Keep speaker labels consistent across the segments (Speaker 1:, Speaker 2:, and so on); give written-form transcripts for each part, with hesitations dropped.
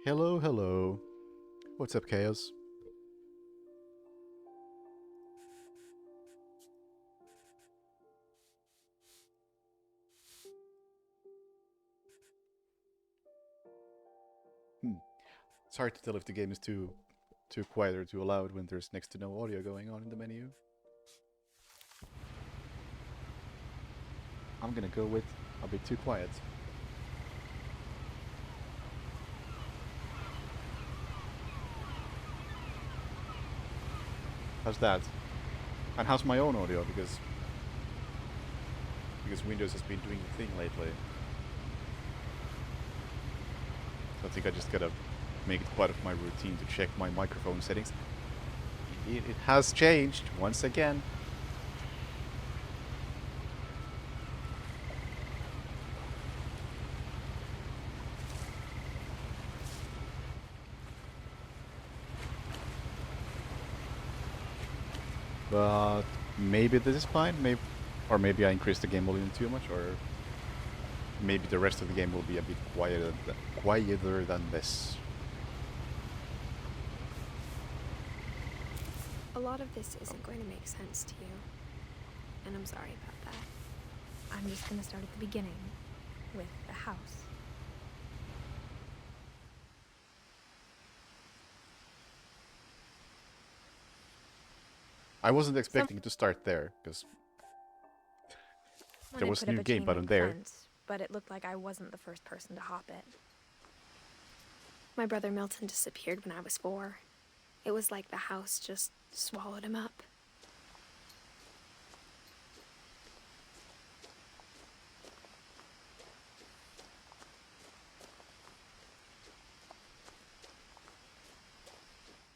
Speaker 1: Hello, hello. What's up, Chaos? Hmm. It's hard to tell if the game is too quiet or too loud when there's next to no audio going on in the menu. I'm gonna go with a bit too quiet. How's that? And how's my own audio? Because Windows has been doing the thing lately. So I think I just gotta make it part of my routine to check my microphone settings. It has changed once again. But maybe this is fine. Maybe I increased the game volume too much, or maybe the rest of the game will be a bit quieter than this.
Speaker 2: A lot of this isn't going to make sense to you, and I'm sorry about that. I'm just going to start at the beginning, with the house.
Speaker 1: I wasn't expecting to start there, because
Speaker 2: When
Speaker 1: there
Speaker 2: I
Speaker 1: was
Speaker 2: put
Speaker 1: a
Speaker 2: up
Speaker 1: new
Speaker 2: a
Speaker 1: game
Speaker 2: chain
Speaker 1: button
Speaker 2: link
Speaker 1: there.
Speaker 2: fence, but it looked like I wasn't the first person to hop it. My brother Milton disappeared when I was 4. It was like the house just swallowed him up.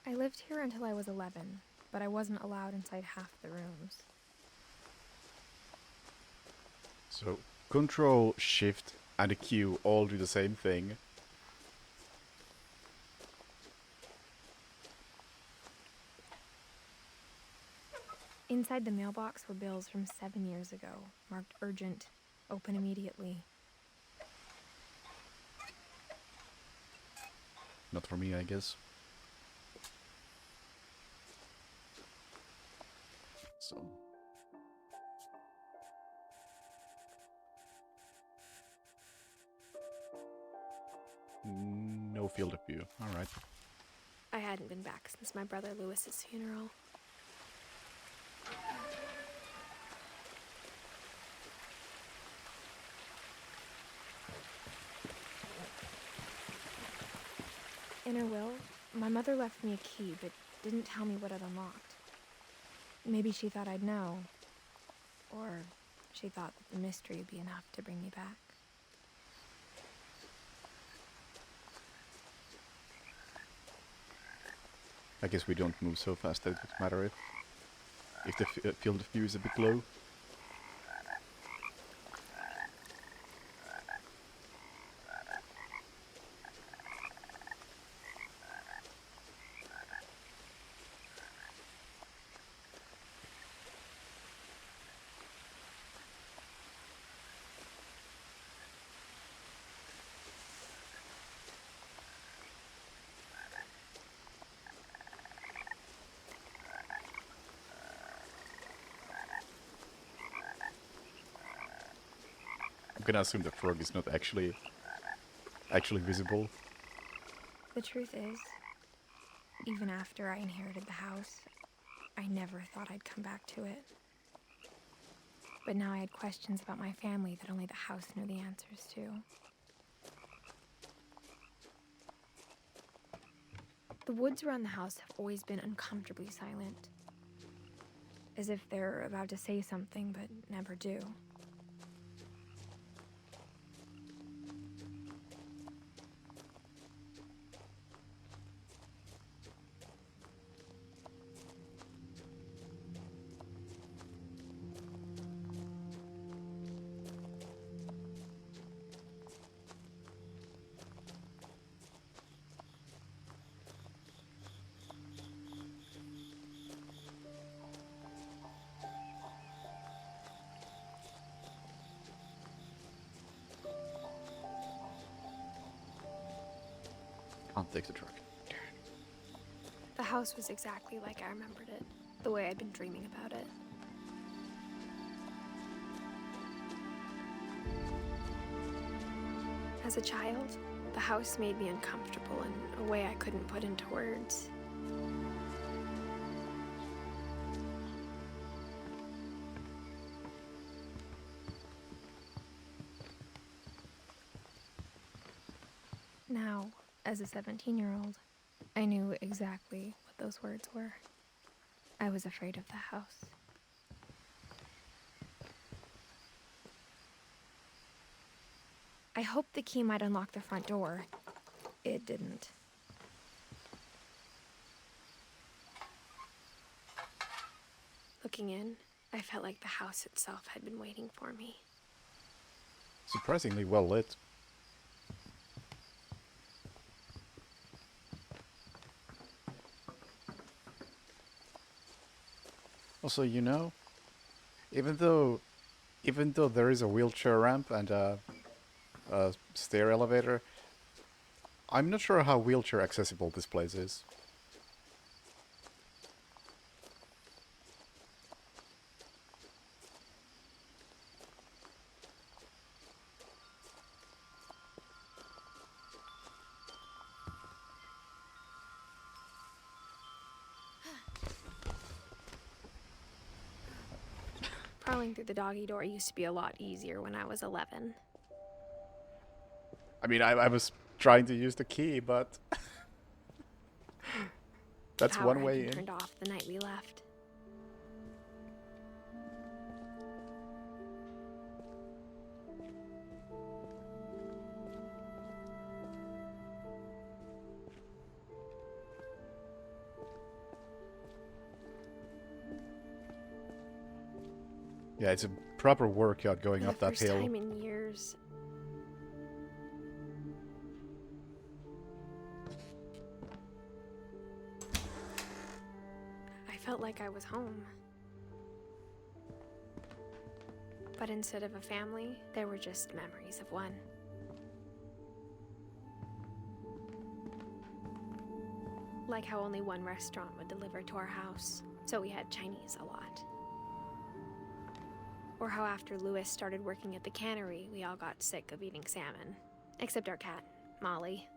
Speaker 2: I lived here until I was 11, but I wasn't allowed inside half the rooms.
Speaker 1: So Control, Shift, and a Q all do the same thing.
Speaker 2: Inside the mailbox were bills from 7 years ago, marked urgent, open immediately.
Speaker 1: Not for me, I guess. So no field of view. All right.
Speaker 2: I hadn't been back since my brother Lewis's funeral. In her will, my mother left me a key, but didn't tell me what it unlocked. Maybe she thought I'd know. Or she thought that the mystery would be enough to bring me back.
Speaker 1: I guess we don't move so fast that it would matter if the field of view is a bit low. I'm gonna assume the frog is not actually visible.
Speaker 2: The truth is, even after I inherited the house, I never thought I'd come back to it. But now I had questions about my family that only the house knew the answers to. The woods around the house have always been uncomfortably silent, as if they're about to say something but never do.
Speaker 1: Can't take the truck.
Speaker 2: The house was exactly like I remembered it, the way I'd been dreaming about it. As a child, the house made me uncomfortable in a way I couldn't put into words. Now, as a 17-year-old, I knew exactly what those words were. I was afraid of the house. I hoped the key might unlock the front door. It didn't. Looking in, I felt like the house itself had been waiting for me.
Speaker 1: Surprisingly well lit. Also, you know, even though there is a wheelchair ramp and a stair elevator, I'm not sure how wheelchair accessible this place is.
Speaker 2: Crawling through the doggy door used to be a lot easier when I was 11.
Speaker 1: I mean, I was trying to use the key, but that's
Speaker 2: Power
Speaker 1: one
Speaker 2: had
Speaker 1: way
Speaker 2: been
Speaker 1: in.
Speaker 2: turned off the night we left.
Speaker 1: Yeah, it's a proper workout going
Speaker 2: For
Speaker 1: up
Speaker 2: the
Speaker 1: that
Speaker 2: first
Speaker 1: hill.
Speaker 2: time in years, I felt like I was home. But instead of a family, there were just memories of one. Like how only one restaurant would deliver to our house, so we had Chinese a lot. Or how after Lewis started working at the cannery, we all got sick of eating salmon. Except our cat, Molly.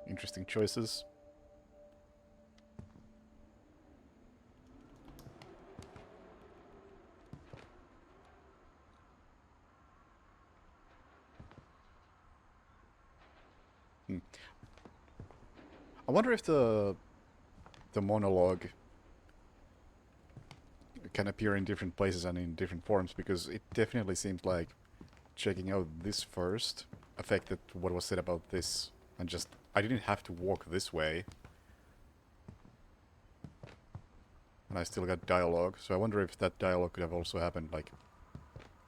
Speaker 1: Interesting choices. I wonder if the monologue can appear in different places and in different forms, because it definitely seemed like checking out this first affected what was said about this, and just I didn't have to walk this way. And I still got dialogue, so I wonder if that dialogue could have also happened, like,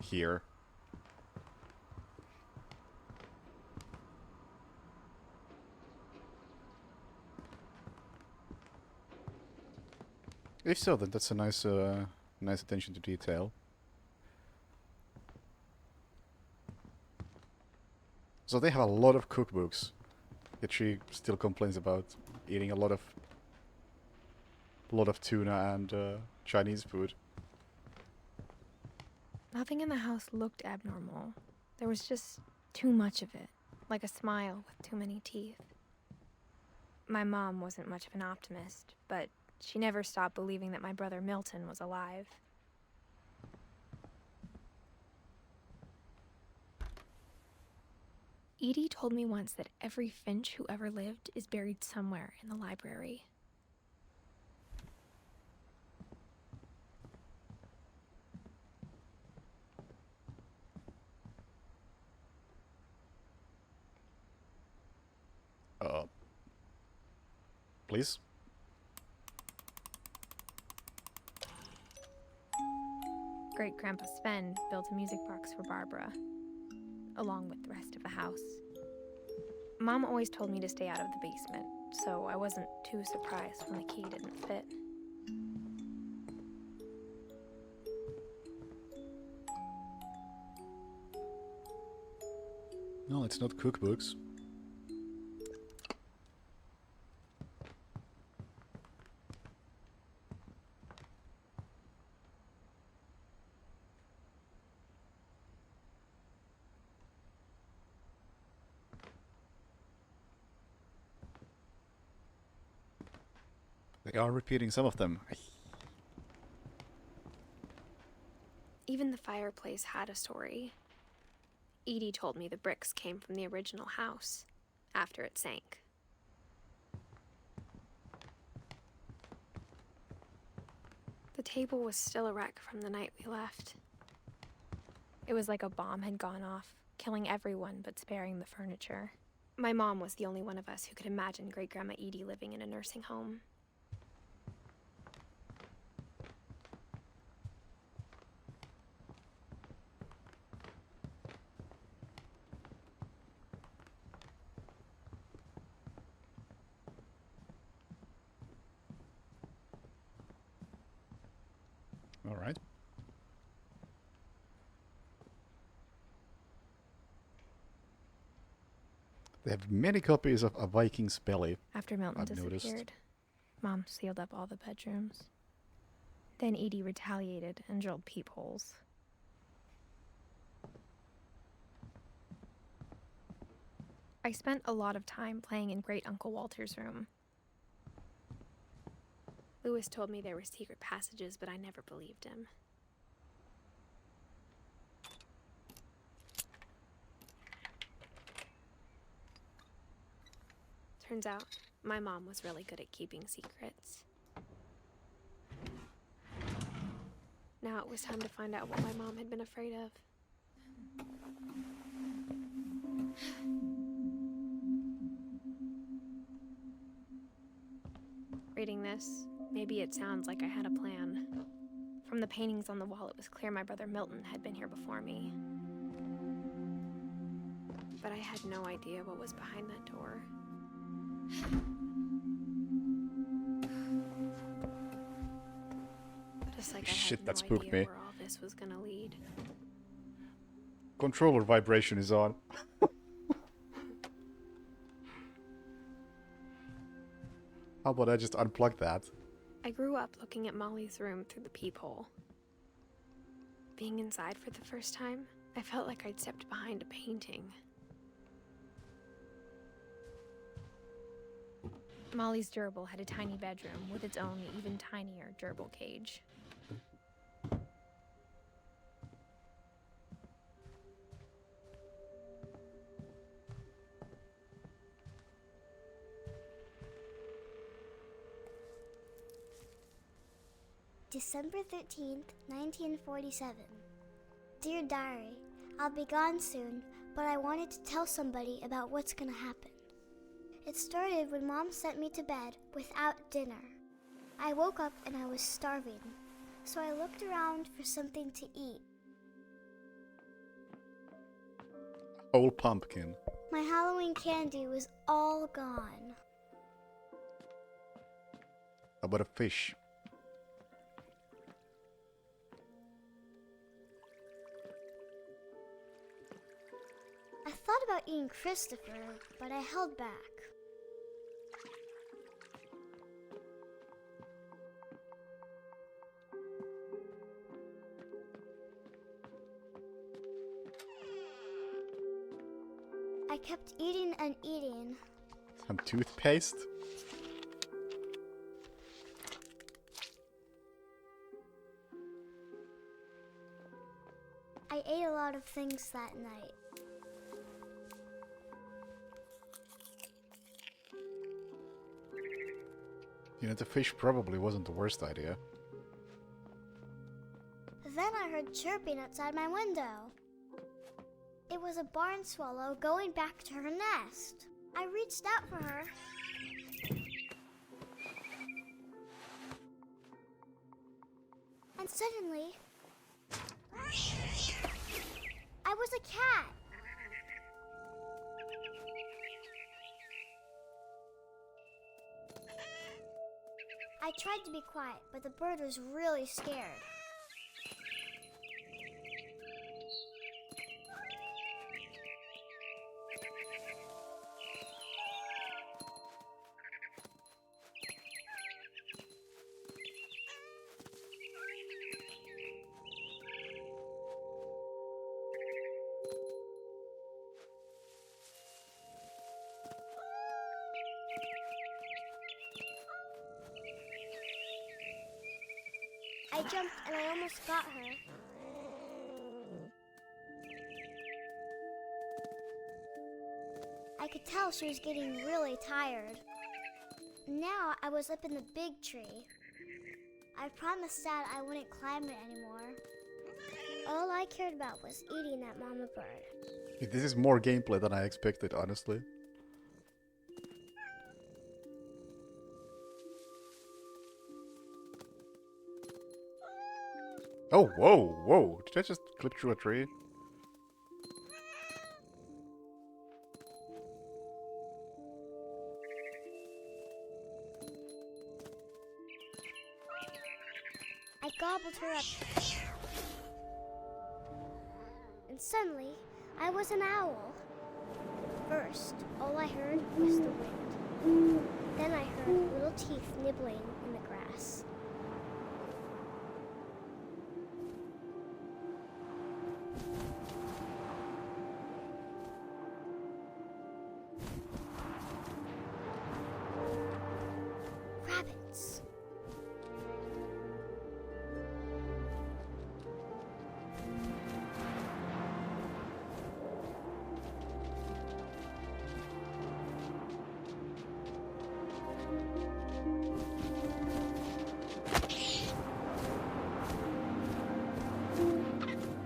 Speaker 1: here. If so, then that's a nice, nice attention to detail. So they have a lot of cookbooks, yet she still complains about eating a lot of tuna and Chinese food.
Speaker 2: Nothing in the house looked abnormal. There was just too much of it, like a smile with too many teeth. My mom wasn't much of an optimist, but she never stopped believing that my brother Milton was alive. Edie told me once that every Finch who ever lived is buried somewhere in the library.
Speaker 1: Please?
Speaker 2: Great-Grandpa Sven built a music box for Barbara, along with the rest of the house. Mom always told me to stay out of the basement, so I wasn't too surprised when the key didn't fit.
Speaker 1: No, it's not cookbooks. They are repeating some of them.
Speaker 2: Even the fireplace had a story. Edie told me the bricks came from the original house, after it sank. The table was still a wreck from the night we left. It was like a bomb had gone off, killing everyone but sparing the furniture. My mom was the only one of us who could imagine Great-Grandma Edie living in a nursing home.
Speaker 1: All right. They have many copies of A Viking's Belly.
Speaker 2: After Milton
Speaker 1: I've
Speaker 2: disappeared,
Speaker 1: noticed.
Speaker 2: Mom sealed up all the bedrooms. Then Edie retaliated and drilled peepholes. I spent a lot of time playing in Great Uncle Walter's room. Lewis told me there were secret passages, but I never believed him. Turns out, my mom was really good at keeping secrets. Now it was time to find out what my mom had been afraid of. Reading this, maybe it sounds like I had a plan. From the paintings on the wall, it was clear my brother Milton had been here before me. But I had no idea what was behind that door. Just like
Speaker 1: Shit,
Speaker 2: I
Speaker 1: that
Speaker 2: had no
Speaker 1: spooked
Speaker 2: idea
Speaker 1: me.
Speaker 2: where all this was gonna lead.
Speaker 1: Controller vibration is on. How about I just unplug that?
Speaker 2: I grew up looking at Molly's room through the peephole. Being inside for the first time, I felt like I'd stepped behind a painting. Molly's gerbil had a tiny bedroom with its own even tinier gerbil cage.
Speaker 3: December 13th, 1947. Dear Diary, I'll be gone soon, but I wanted to tell somebody about what's gonna happen. It started when Mom sent me to bed without dinner. I woke up and I was starving, so I looked around for something to eat.
Speaker 1: Whole pumpkin.
Speaker 3: My Halloween candy was all gone.
Speaker 1: How about a fish?
Speaker 3: I thought about eating Christopher, but I held back. I kept eating and eating.
Speaker 1: Some toothpaste?
Speaker 3: I ate a lot of things that night.
Speaker 1: You know, the fish probably wasn't the worst idea.
Speaker 3: Then I heard chirping outside my window. It was a barn swallow going back to her nest. I reached out for her. And suddenly, I was a cat. I tried to be quiet, but the bird was really scared. I jumped and I almost got her. I could tell she was getting really tired. Now I was up in the big tree. I promised Dad I wouldn't climb it anymore. All I cared about was eating that mama bird.
Speaker 1: This is more gameplay than I expected, honestly. Oh, whoa, whoa. Did I just clip through a tree?
Speaker 3: I gobbled her up. And suddenly, I was an owl. First, all I heard was the wind. Then I heard little teeth nibbling in the grass. Rabbits.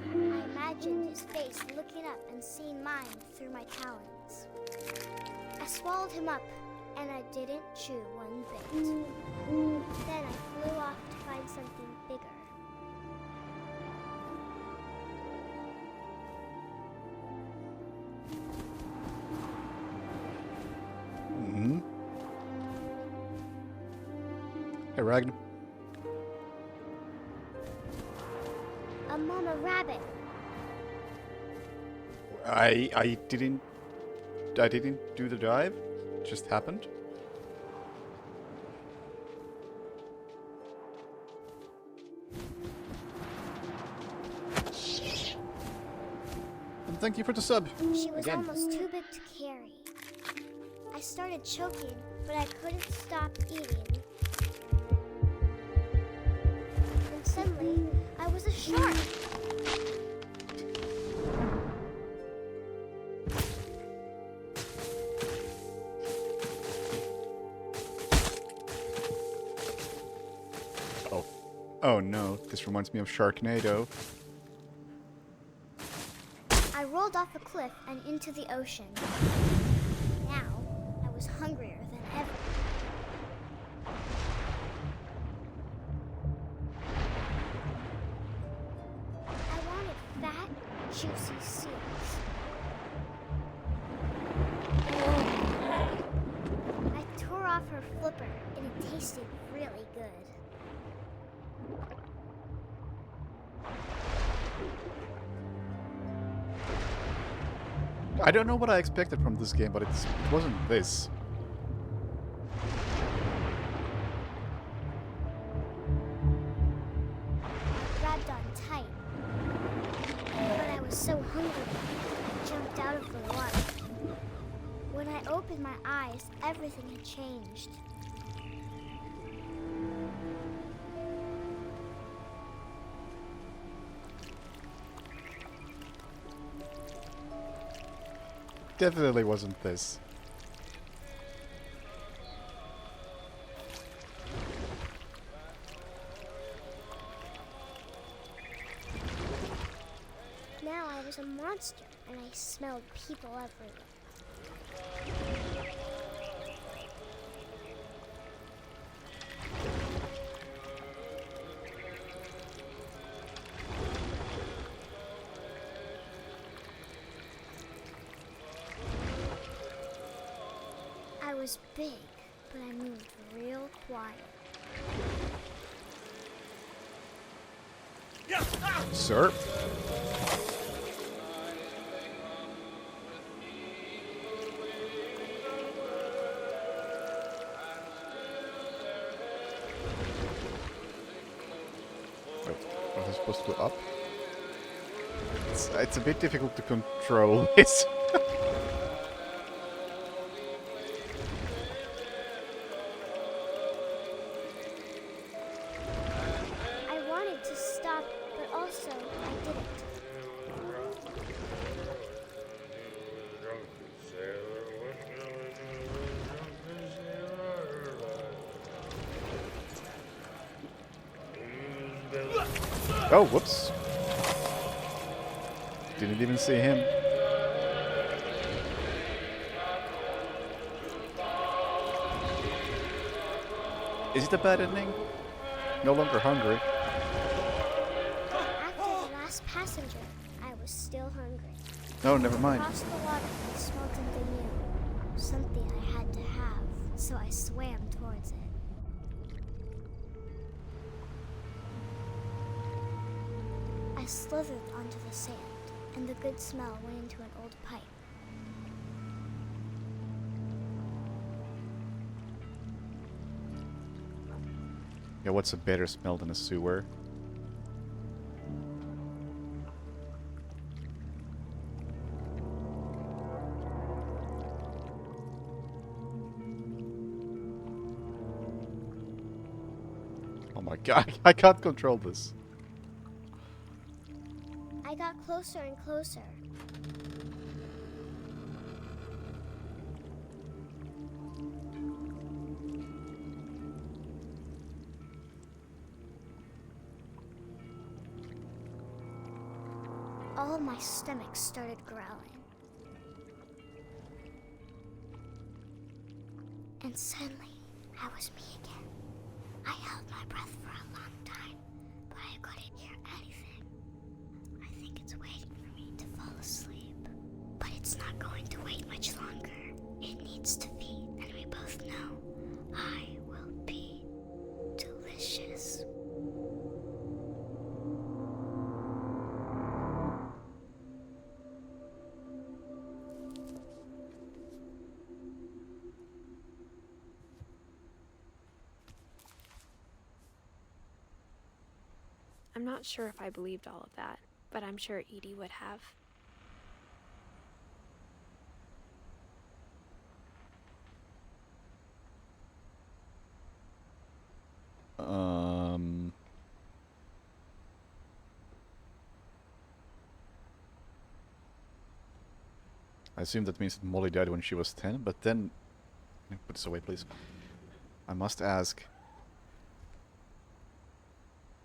Speaker 3: I imagined his face looking up and seeing mine through my talons. I swallowed him up, and I didn't chew one bit. Then I flew off to find something bigger.
Speaker 1: Mm-hmm. Hey, Ragn.
Speaker 3: A mama rabbit.
Speaker 1: I didn't do the dive. It just happened. And thank you for the sub.
Speaker 3: She was
Speaker 1: Again.
Speaker 3: almost too big to carry. I started choking, but I couldn't stop eating. And suddenly, I was a shark.
Speaker 1: Oh no, this reminds me of Sharknado.
Speaker 3: I rolled off a cliff and into the ocean. Now, I was hungrier than ever. I wanted fat, juicy seals. I tore off her flipper, and it tasted really good.
Speaker 1: I don't know what I expected from this game, but it wasn't this.
Speaker 3: I grabbed on tight, but I was so hungry, I jumped out of the water. When I opened my eyes, everything had changed.
Speaker 1: Definitely wasn't this.
Speaker 3: Now I was a monster, and I smelled people everywhere. I was big, but I moved real quiet.
Speaker 1: Sir? Wait, was I supposed to go up? It's a bit difficult to control this.
Speaker 3: I wanted to stop, but also I didn't.
Speaker 1: Oh, whoops. Didn't even see him. Is it a bad ending? No longer hungry.
Speaker 3: After the last passenger, I was still hungry.
Speaker 1: No, never mind.
Speaker 3: Across the water, I smelled something new. Something I had to have, so I swam towards it. I slithered onto the sand, and the good smell went into an old pipe.
Speaker 1: Yeah, what's a better smell than a sewer? Oh my god, I can't control this.
Speaker 3: I got closer and closer. All of my stomach started growling. And suddenly, I was me again. I held my breath for a long time, but I couldn't hear anything. I think it's waiting for me to fall asleep. But it's not going to wait much longer. It needs to feed, and we both know I will be delicious.
Speaker 2: I'm not sure if I believed all of that, but I'm sure Edie would have.
Speaker 1: I assume that means that Molly died when she was 10, but then... Put this away, please. I must ask...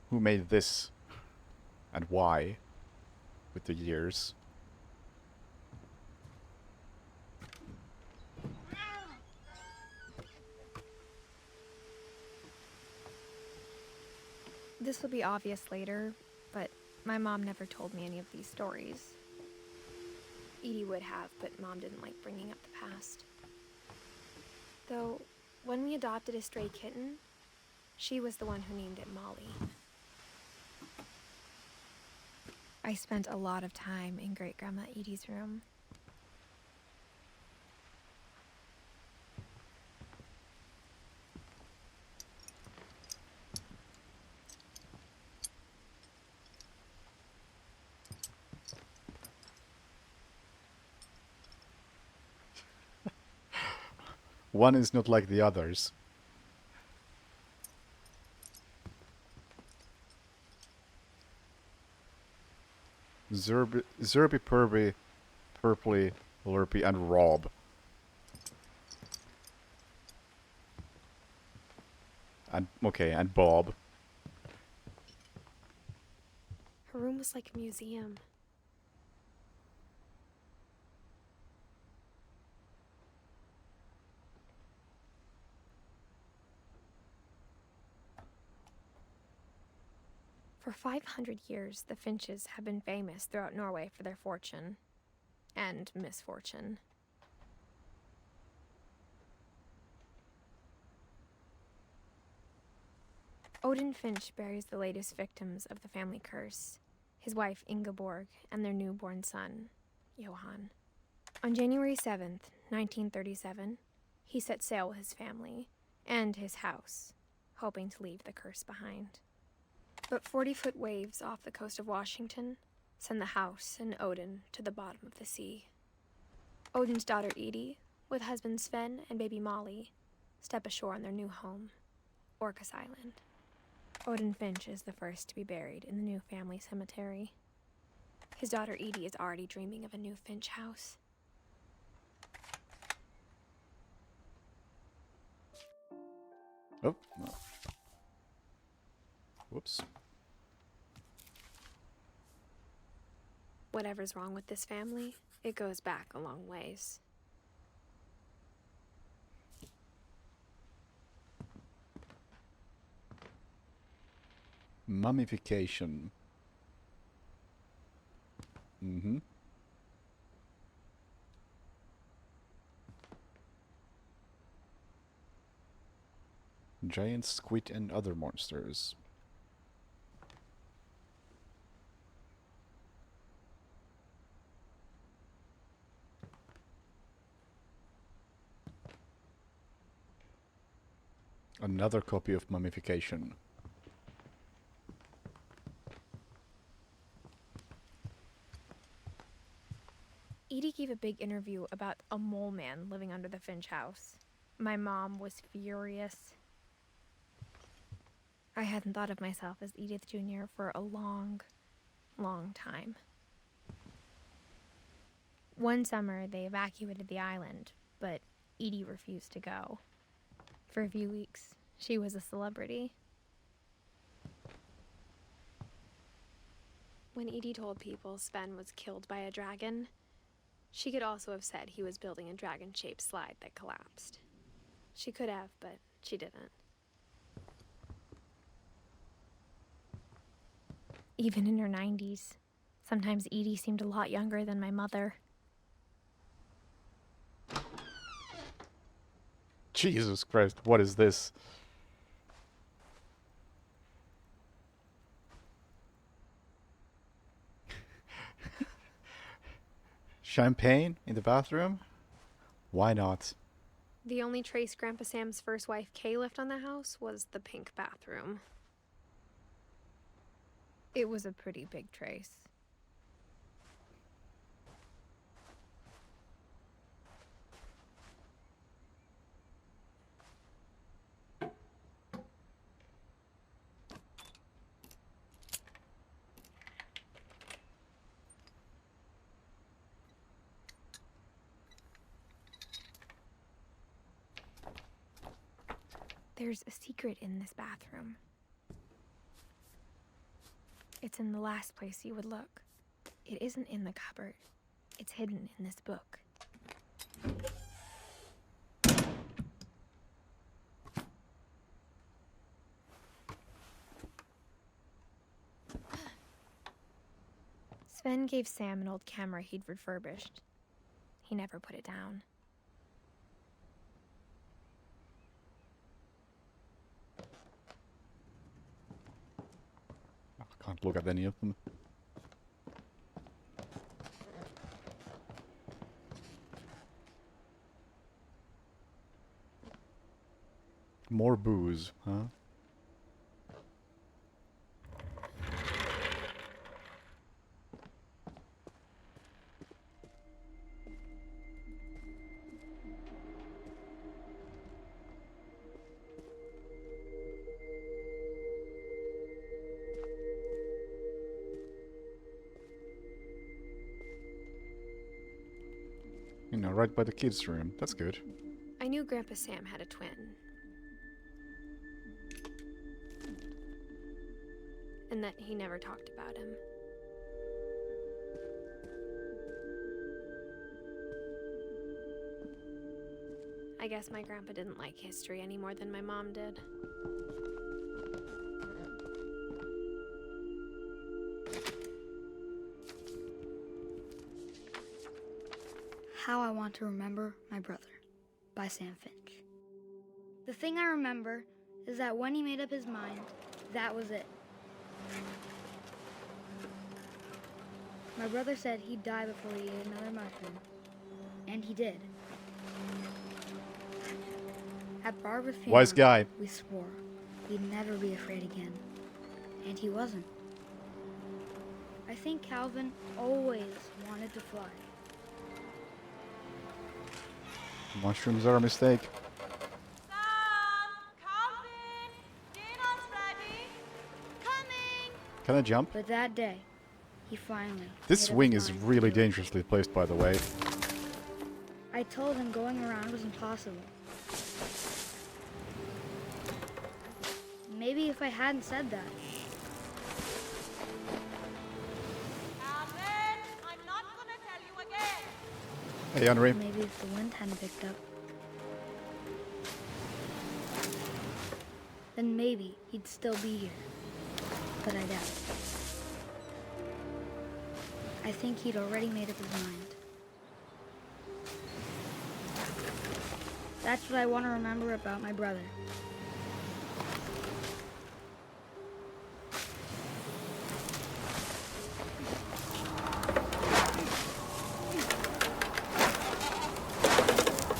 Speaker 1: Who made this? And why? With the years.
Speaker 2: This will be obvious later, but my mom never told me any of these stories. Edie would have, but Mom didn't like bringing up the past. Though, when we adopted a stray kitten, she was the one who named it Molly. I spent a lot of time in Great-Grandma Edie's room.
Speaker 1: One is not like the others. Zerby, Purby, Purpley, Lurpy, and Rob. And, okay, and Bob.
Speaker 2: Her room was like a museum. For 500 years, the Finches have been famous throughout Norway for their fortune and misfortune. Odin Finch buries the latest victims of the family curse, his wife Ingeborg and their newborn son, Johann. On January 7th, 1937, he set sail with his family and his house, hoping to leave the curse behind. But 40-foot waves off the coast of Washington send the house and Odin to the bottom of the sea. Odin's daughter Edith, with husband Sven and baby Molly, step ashore on their new home, Orcas Island. Odin Finch is the first to be buried in the new family cemetery. His daughter Edie is already dreaming of a new Finch house.
Speaker 1: Oh, no. Whoops.
Speaker 2: Whatever's wrong with this family, it goes back a long ways.
Speaker 1: Mummification. Mm-hmm. Giant squid and other monsters. Another copy of Mummification.
Speaker 2: Edie gave a big interview about a mole man living under the Finch house. My mom was furious. I hadn't thought of myself as Edith Jr. for a long, long time. One summer, they evacuated the island, but Edie refused to go. For a few weeks, she was a celebrity. When Edie told people Sven was killed by a dragon, she could also have said he was building a dragon-shaped slide that collapsed. She could have, but she didn't. Even in her 90s, sometimes Edie seemed a lot younger than my mother.
Speaker 1: Jesus Christ, what is this? Champagne in the bathroom? Why not?
Speaker 2: The only trace Grandpa Sam's first wife, Kay, left on the house was the pink bathroom. It was a pretty big trace. There's a secret in this bathroom. It's in the last place you would look. It isn't in the cupboard. It's hidden in this book. Sven gave Sam an old camera he'd refurbished. He never put it down.
Speaker 1: I can't look at any of them. More booze, huh? You know, right by the kids' room. That's good.
Speaker 2: I knew Grandpa Sam had a twin. And that he never talked about him. I guess my grandpa didn't like history any more than my mom did.
Speaker 4: How I Want to Remember My Brother by Sam Finch. The thing I remember is that when he made up his mind, That was it. My brother said he'd die before he ate another mushroom. And he did. At Barbara's funeral,
Speaker 1: Wise guy.
Speaker 4: we swore we'd never be afraid again. And he wasn't. I think Calvin always wanted to fly.
Speaker 1: Mushrooms are a mistake.
Speaker 5: Sam! Calvin! Dinner's ready! Coming!
Speaker 1: Can I jump?
Speaker 4: But that day, he finally
Speaker 1: This
Speaker 4: made up
Speaker 1: wing
Speaker 4: his
Speaker 1: is
Speaker 4: mind to
Speaker 1: really
Speaker 4: do it.
Speaker 1: dangerously placed, by the way.
Speaker 4: I told him going around was impossible. Maybe if I hadn't said that,
Speaker 5: Calvin! I'm not gonna tell you again!
Speaker 1: Hey, Henry.
Speaker 4: maybe if the wind hadn't picked up, then maybe he'd still be here. But I doubt it. I think he'd already made up his mind. That's what I want to remember about my brother.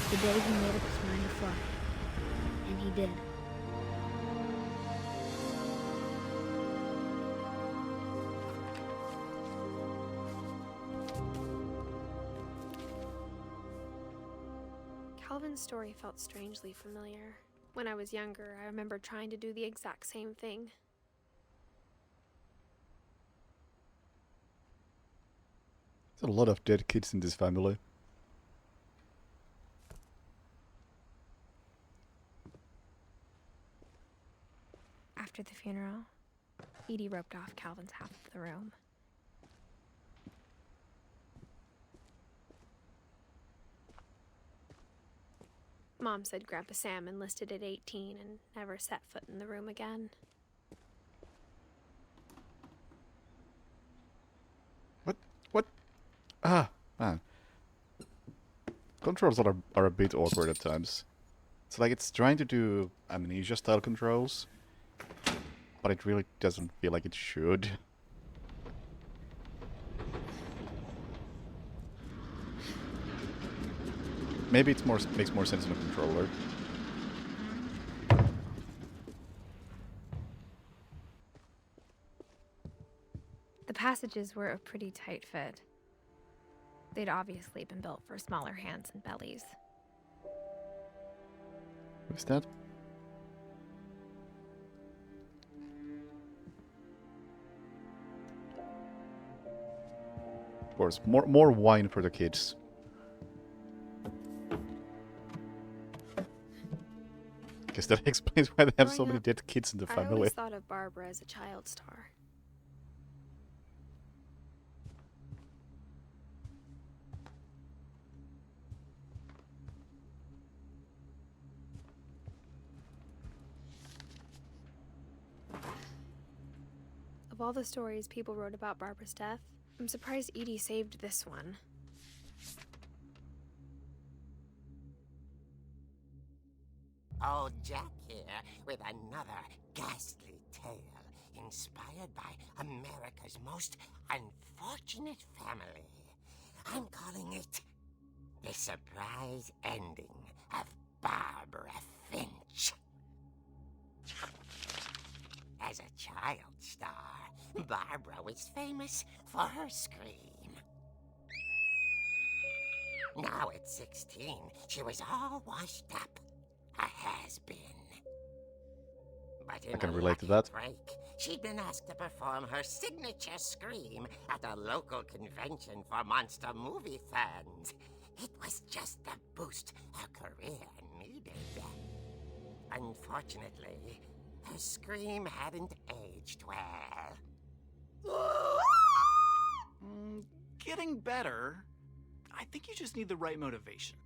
Speaker 4: The day he made up his mind to fly. And he did.
Speaker 6: Calvin's story felt strangely familiar. When I was younger, I remember trying to do the exact same thing.
Speaker 1: There's a lot of dead kids in this family.
Speaker 2: After the funeral, Edie roped off Calvin's half of the room.
Speaker 6: Mom said Grandpa Sam enlisted at 18 and never set foot in the room again.
Speaker 1: What? Ah, man. Controls are a bit awkward at times. It's like it's trying to do amnesia-style controls, but it really doesn't feel like it should. Maybe it makes more sense on a controller.
Speaker 2: The passages were a pretty tight fit. They'd obviously been built for smaller hands and bellies.
Speaker 1: What's that? Of course, more wine for the kids. Guess that explains why they have so
Speaker 6: Growing
Speaker 1: many
Speaker 6: up,
Speaker 1: dead kids in the
Speaker 6: I
Speaker 1: family.
Speaker 6: always thought of Barbara as a child star. Of all the stories people wrote about Barbara's death, I'm surprised Edie saved this one.
Speaker 7: Old Jack here with another ghastly tale inspired by America's most unfortunate family. I'm calling it The Surprise Ending of Barbara Finch. As a child star, Barbara was famous for her scream. Now at 16, she was all washed up. A has-been. But in
Speaker 1: I can
Speaker 7: a
Speaker 1: relate to
Speaker 7: lucky
Speaker 1: that.
Speaker 7: break, she'd been asked to perform her signature scream at a local convention for monster movie fans. It was just the boost her career needed. Unfortunately, her scream hadn't aged well.
Speaker 8: Getting better. I think you just need the right motivation.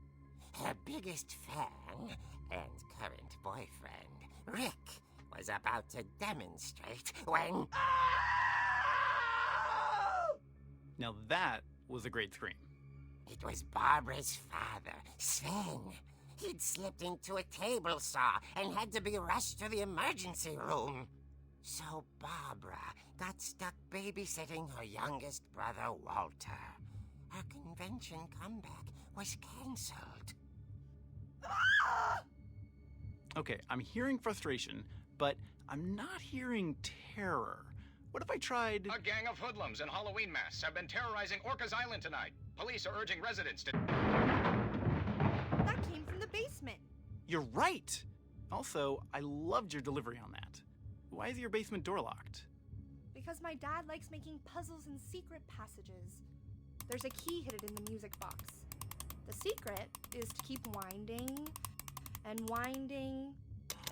Speaker 7: Her biggest fan and current boyfriend, Rick, was about to demonstrate when...
Speaker 8: Now that was a great scream.
Speaker 7: It was Barbara's father, Sven. He'd slipped into a table saw and had to be rushed to the emergency room. So Barbara got stuck babysitting her youngest brother, Walter. Her convention comeback was cancelled.
Speaker 8: Okay, I'm hearing frustration, but I'm not hearing terror. What if I tried...
Speaker 9: A gang of hoodlums in Halloween masks have been terrorizing Orcas Island tonight. Police are urging residents to...
Speaker 5: That came from the basement.
Speaker 8: You're right! Also, I loved your delivery on that. Why is your basement door locked?
Speaker 5: Because my dad likes making puzzles and secret passages. There's a key hidden in the music box. The secret is to keep winding and winding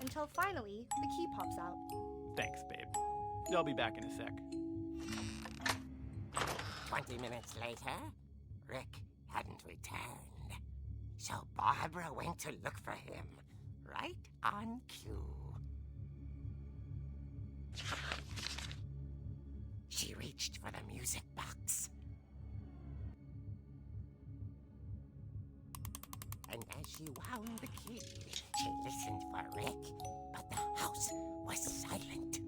Speaker 5: until finally the key pops out.
Speaker 8: Thanks, babe. I'll be back in a sec.
Speaker 7: 20 minutes later, Rick hadn't returned. So Barbara went to look for him, right on cue. She reached for the music box. And as she wound the key, she listened for Rick, but the house was silent.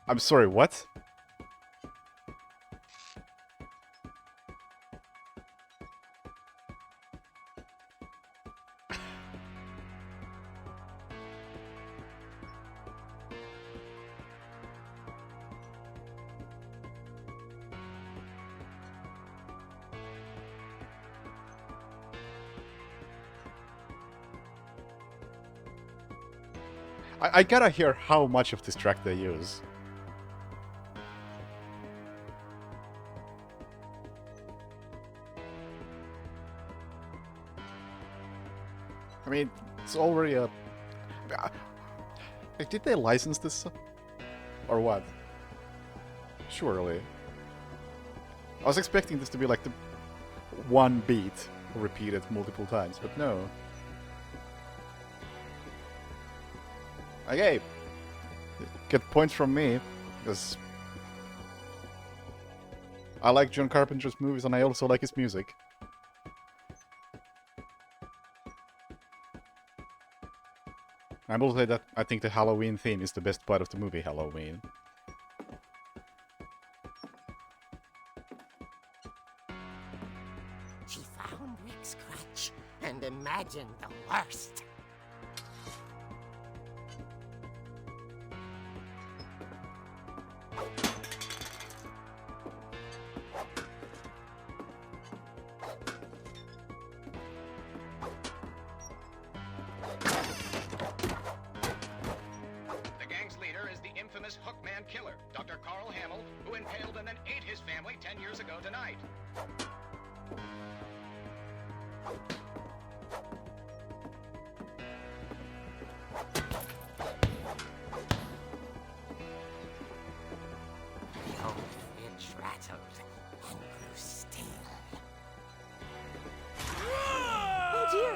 Speaker 1: I'm sorry, what? I gotta hear how much of this track they use. I mean, it's already a... Did they license this? Or what? Surely. I was expecting this to be like the one beat repeated multiple times, but no. Okay, get points from me, because I like John Carpenter's movies and I also like his music. I will say that I think the Halloween theme is the best part of the movie Halloween.
Speaker 7: She found Rick's crutch and imagined the worst.
Speaker 9: The gang's leader is the infamous Hookman killer, Dr. Carl Hamill, who impaled and then ate his family 10 years ago tonight.
Speaker 7: The old Finch rattled and grew still.
Speaker 5: Oh dear!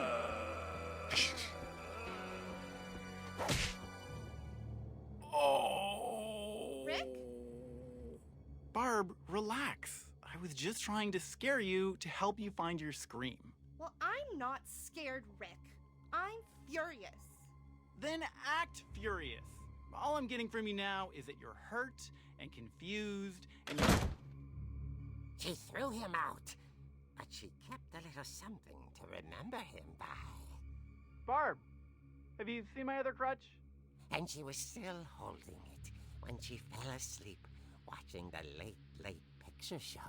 Speaker 8: Oh!
Speaker 5: Rick?
Speaker 8: Barb, relax. I was just trying to scare you to help you find your scream.
Speaker 5: Well, I'm not scared, Rick. I'm furious.
Speaker 8: Then act furious. All I'm getting from you now is that you're hurt and confused and you're...
Speaker 7: She threw him out, but she kept a little something to remember him by.
Speaker 8: Barb, have you seen my other crutch?
Speaker 7: And she was still holding it when she fell asleep watching the late picture show.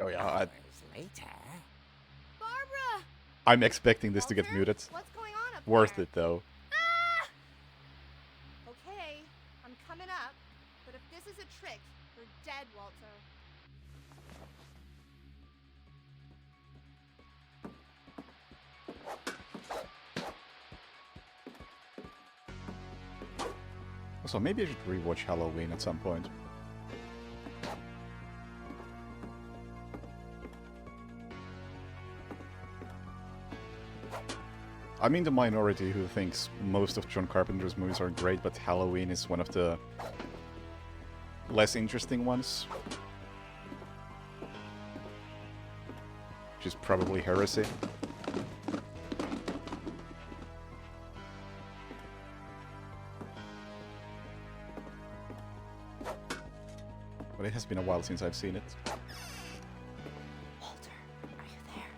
Speaker 1: Oh yeah,
Speaker 7: Hours later,
Speaker 5: Barbara!
Speaker 1: I'm expecting this to get
Speaker 5: Walter?
Speaker 1: muted.
Speaker 5: What's going on up
Speaker 1: Worth
Speaker 5: there?
Speaker 1: it though.
Speaker 5: Ah! Okay, I'm coming up. But if this is a trick, you're dead, Walter.
Speaker 1: Also, maybe I should rewatch Halloween at some point. I'm in the minority who thinks most of John Carpenter's movies are great, but Halloween is one of the less interesting ones. which is probably heresy. But it has been a while since I've seen it.
Speaker 7: Walter, are you there?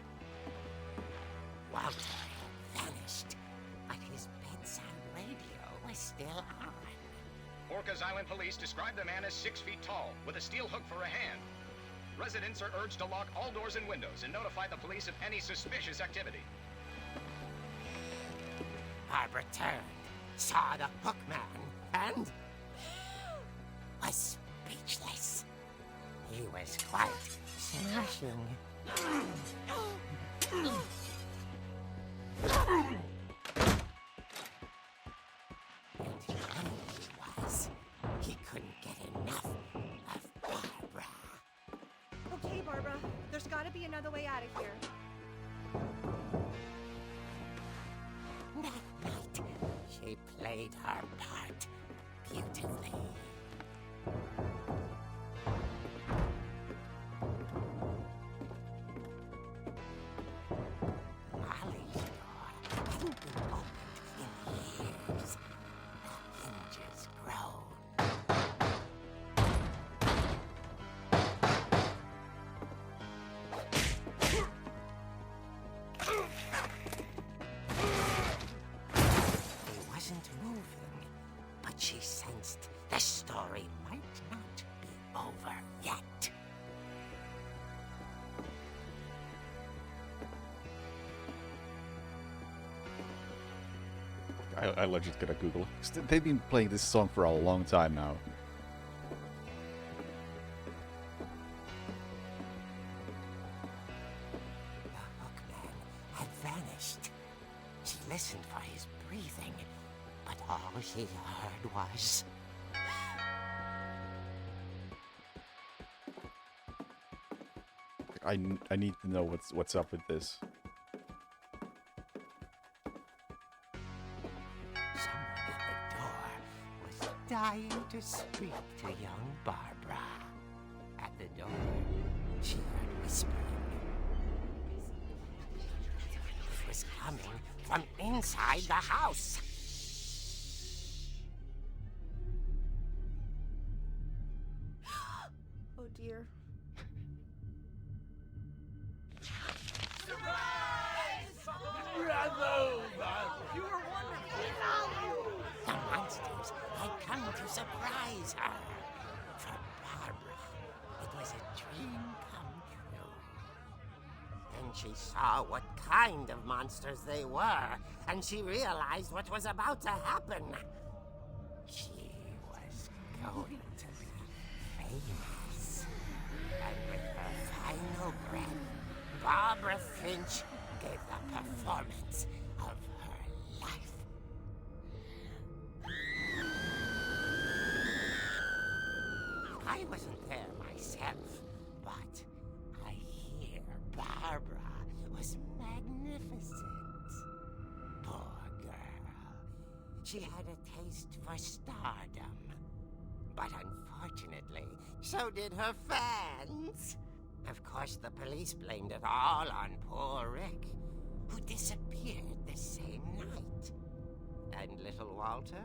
Speaker 7: Walter had vanished, but his bedside radio was still on.
Speaker 9: Orcas Island police describe the man as 6 feet tall, with a steel hook for a hand. Residents are urged to lock all doors and windows and notify the police of any suspicious activity.
Speaker 7: Barbara turned, saw the hook man, and was speechless. He was quite smashing. And he was. He couldn't get enough of Barbara.
Speaker 5: Okay, Barbara, there's gotta be another way out of here.
Speaker 7: That night, she played her part beautifully. Molly's door hadn't been opened in years. The hinges groaned. He wasn't moving, but she sensed the story might not be over yet.
Speaker 1: I legit gotta Google. They've been playing this song for a long time now.
Speaker 7: The hookman had vanished. She listened for his breathing, but all she heard was...
Speaker 1: I need to know what's up with this.
Speaker 7: Someone at the door was dying to speak to young Barbara. At the door, she heard whispering. It was coming from inside the house.
Speaker 5: Oh dear.
Speaker 7: The monsters had come to surprise her. For Barbara, it was a dream come true. Then she saw what kind of monsters they were, and she realized what was about to happen. She was going to be famous. And with her final breath, Barbara Finch gave the performance of her life. I wasn't there myself, but I hear Barbara was magnificent. Poor girl. She had a taste for stardom. But unfortunately, so did her fans. Of course, the police blamed it all on poor Rick, who disappeared the same night. And little Walter?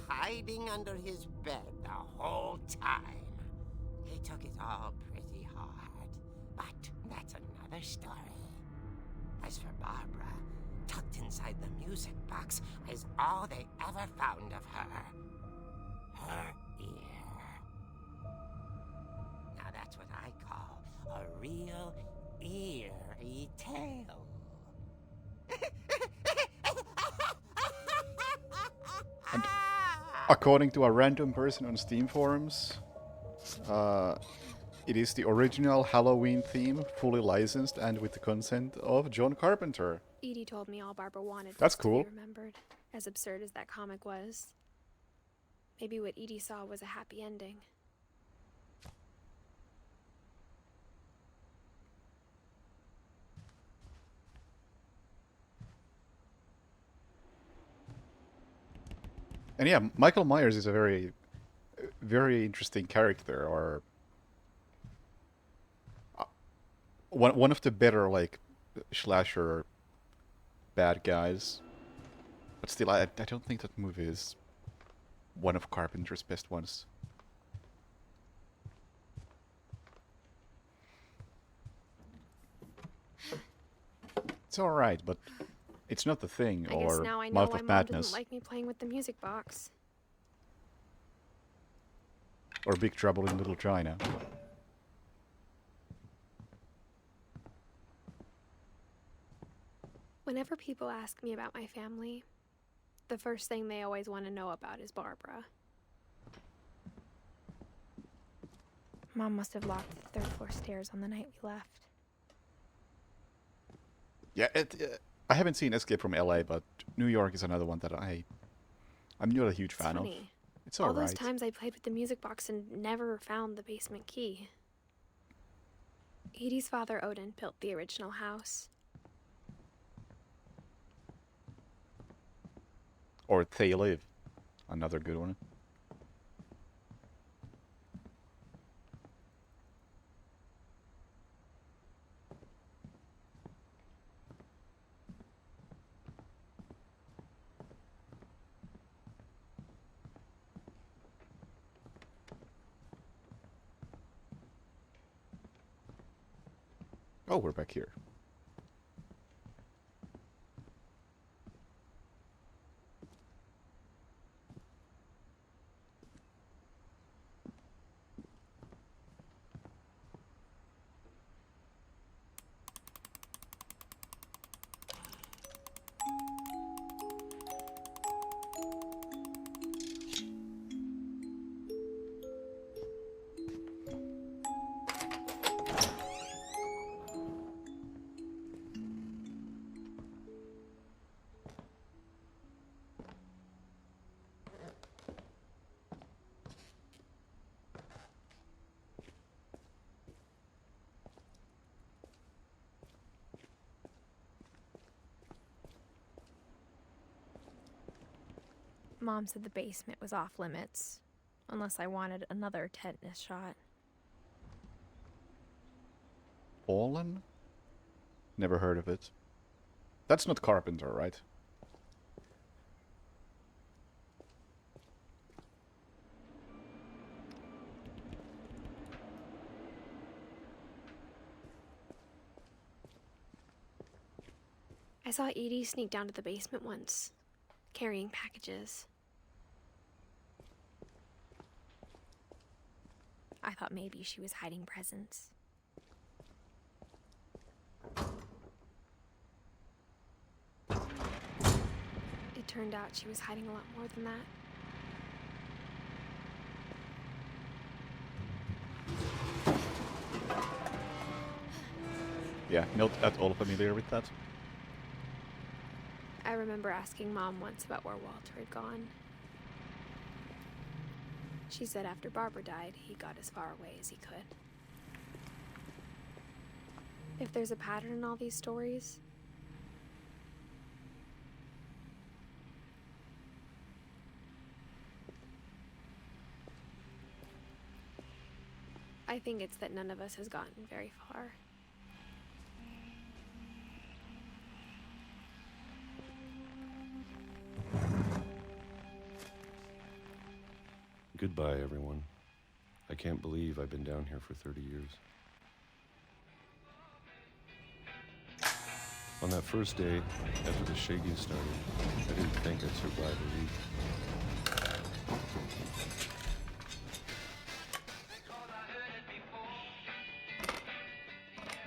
Speaker 7: Hiding under his bed the whole time. He took it all pretty hard, but that's another story. As for Barbara, tucked inside the music box is all they ever found of her. Her ear. Now that's what I call a real eerie tale.
Speaker 1: And according to a random person on Steam forums, it is the original Halloween theme, fully licensed and with the consent of John Carpenter.
Speaker 6: Edie told me all Barbara wanted
Speaker 1: That's
Speaker 6: was
Speaker 1: cool.
Speaker 6: to be remembered, as absurd as that comic was. Maybe what Edie saw was a happy ending.
Speaker 1: And yeah, Michael Myers is a very, very interesting character. Or one of the better like slasher bad guys. But still, I don't think that movie is one of Carpenter's best ones. It's alright, but it's not The Thing
Speaker 6: I guess
Speaker 1: or
Speaker 6: now I know
Speaker 1: Mouth
Speaker 6: why
Speaker 1: of
Speaker 6: Mom
Speaker 1: Madness
Speaker 6: didn't like me playing with the music box.
Speaker 1: or Big Trouble in Little China.
Speaker 6: Whenever people ask me about my family, the first thing they always want to know about is Barbara.
Speaker 2: Mom must have locked the third floor stairs on the night we left.
Speaker 1: Yeah, I haven't seen Escape from LA, but New York is another one that I'm not a huge
Speaker 6: It's
Speaker 1: fan of.
Speaker 6: funny.
Speaker 1: It's
Speaker 6: All
Speaker 1: alright.
Speaker 6: those times I played with the music box and never found the basement key. Edie's father, Odin, built the original house.
Speaker 1: Or They Live, another good one. Oh, we're back here.
Speaker 2: Mom said the basement was off limits, unless I wanted another tetanus shot.
Speaker 1: Fallen? Never heard of it. That's not Carpenter, right?
Speaker 6: I saw Edie sneak down to the basement once, carrying packages.
Speaker 2: I thought maybe she was hiding presents.
Speaker 6: It turned out she was hiding a lot more than that.
Speaker 1: Yeah, not at all familiar with that.
Speaker 6: I remember asking Mom once about where Walter had gone. She said after Barbara died, he got as far away as he could. If there's a pattern in all these stories, I think it's that none of us has gotten very far.
Speaker 10: Goodbye, everyone. I can't believe I've been down here for 30 years. On that first day, after the shaking started, I didn't think I'd survive a week.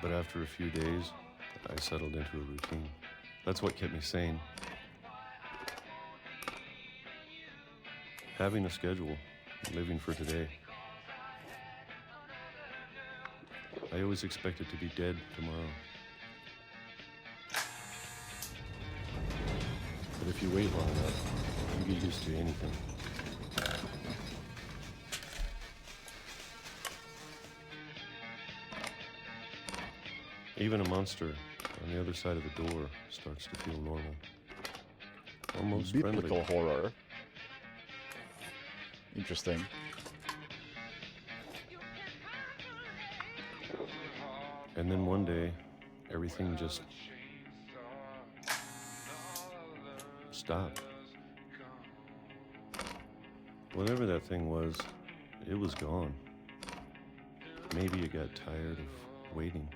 Speaker 10: But after a few days, I settled into a routine. That's what kept me sane. Having a schedule, living for today. I always expected to be dead tomorrow. But if you wait long enough, you get used to anything. Even a monster on the other side of the door starts to feel normal. Almost
Speaker 1: Biblical
Speaker 10: friendly.
Speaker 1: horror. Interesting.
Speaker 10: And then one day, everything just stopped. Whatever that thing was, it was gone. Maybe it got tired of waiting.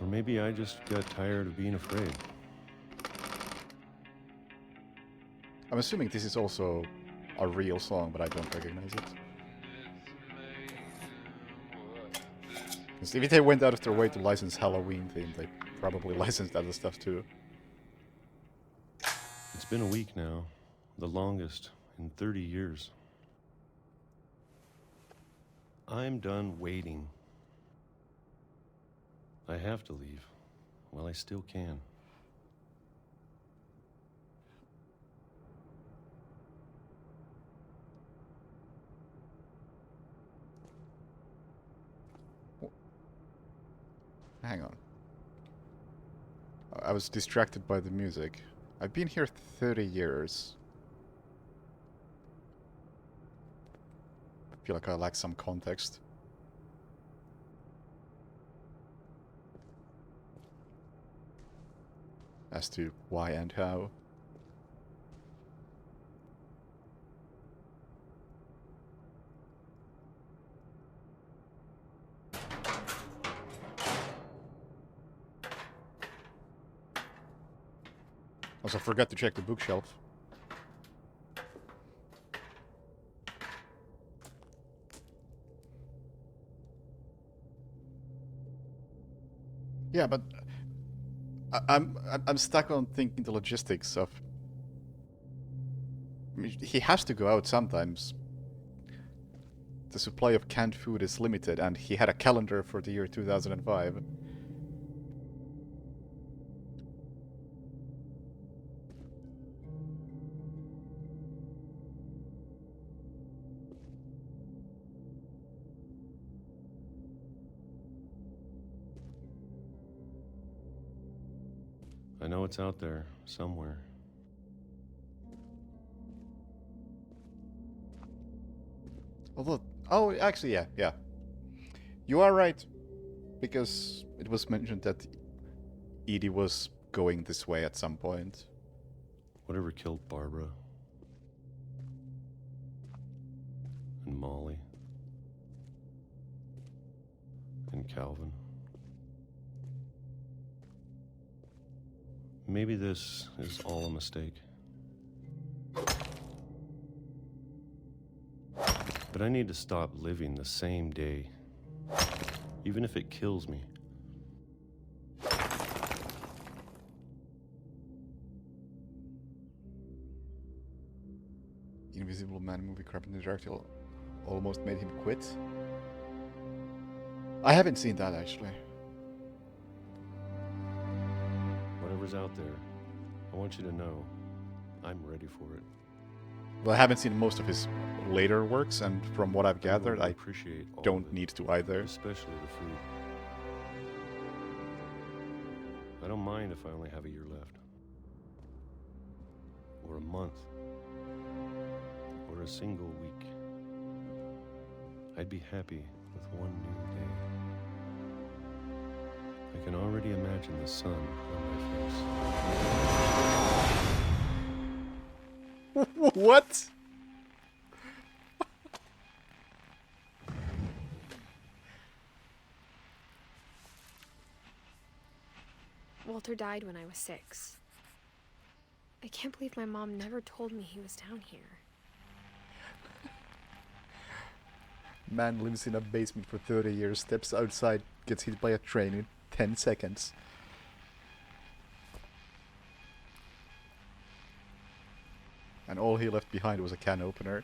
Speaker 10: Or maybe I just got tired of being afraid.
Speaker 1: I'm assuming this is also a real song, but I don't recognize it. Because if they went out of their way to license Halloween theme, they probably licensed other stuff too.
Speaker 10: It's been a week now, the longest in 30 years. I'm done waiting. I have to leave. Well, I still can.
Speaker 1: Hang on. I was distracted by the music. I've been here 30 years. I feel like I lack some context. As to why and how. Also, forgot to check the bookshelf. Yeah, but I'm stuck on thinking the logistics of. I mean, he has to go out sometimes. The supply of canned food is limited, and he had a calendar for the year 2005.
Speaker 10: I know it's out there, somewhere.
Speaker 1: Although, oh, actually, yeah. You are right, because it was mentioned that Edie was going this way at some point.
Speaker 10: Whatever killed Barbara. And Molly. And Calvin. Maybe this is all a mistake. But I need to stop living the same day, even if it kills me.
Speaker 1: Invisible Man movie Carpenter director almost made him quit. I haven't seen that actually.
Speaker 10: Whatever's out there, I want you to know I'm ready for it.
Speaker 1: Well, I haven't seen most of his later works, and from what I've gathered, I
Speaker 10: appreciate all
Speaker 1: don't
Speaker 10: of it,
Speaker 1: need to either.
Speaker 10: especially the food. I don't mind if I only have a year left. Or a month. Or a single week. I'd be happy with one new day. I can already imagine the sun on my face.
Speaker 1: What?
Speaker 6: Walter died when I was 6. I can't believe my mom never told me he was down here.
Speaker 1: Man lives in a basement for 30 years, steps outside, gets hit by a train in 10 seconds. And all he left behind was a can opener.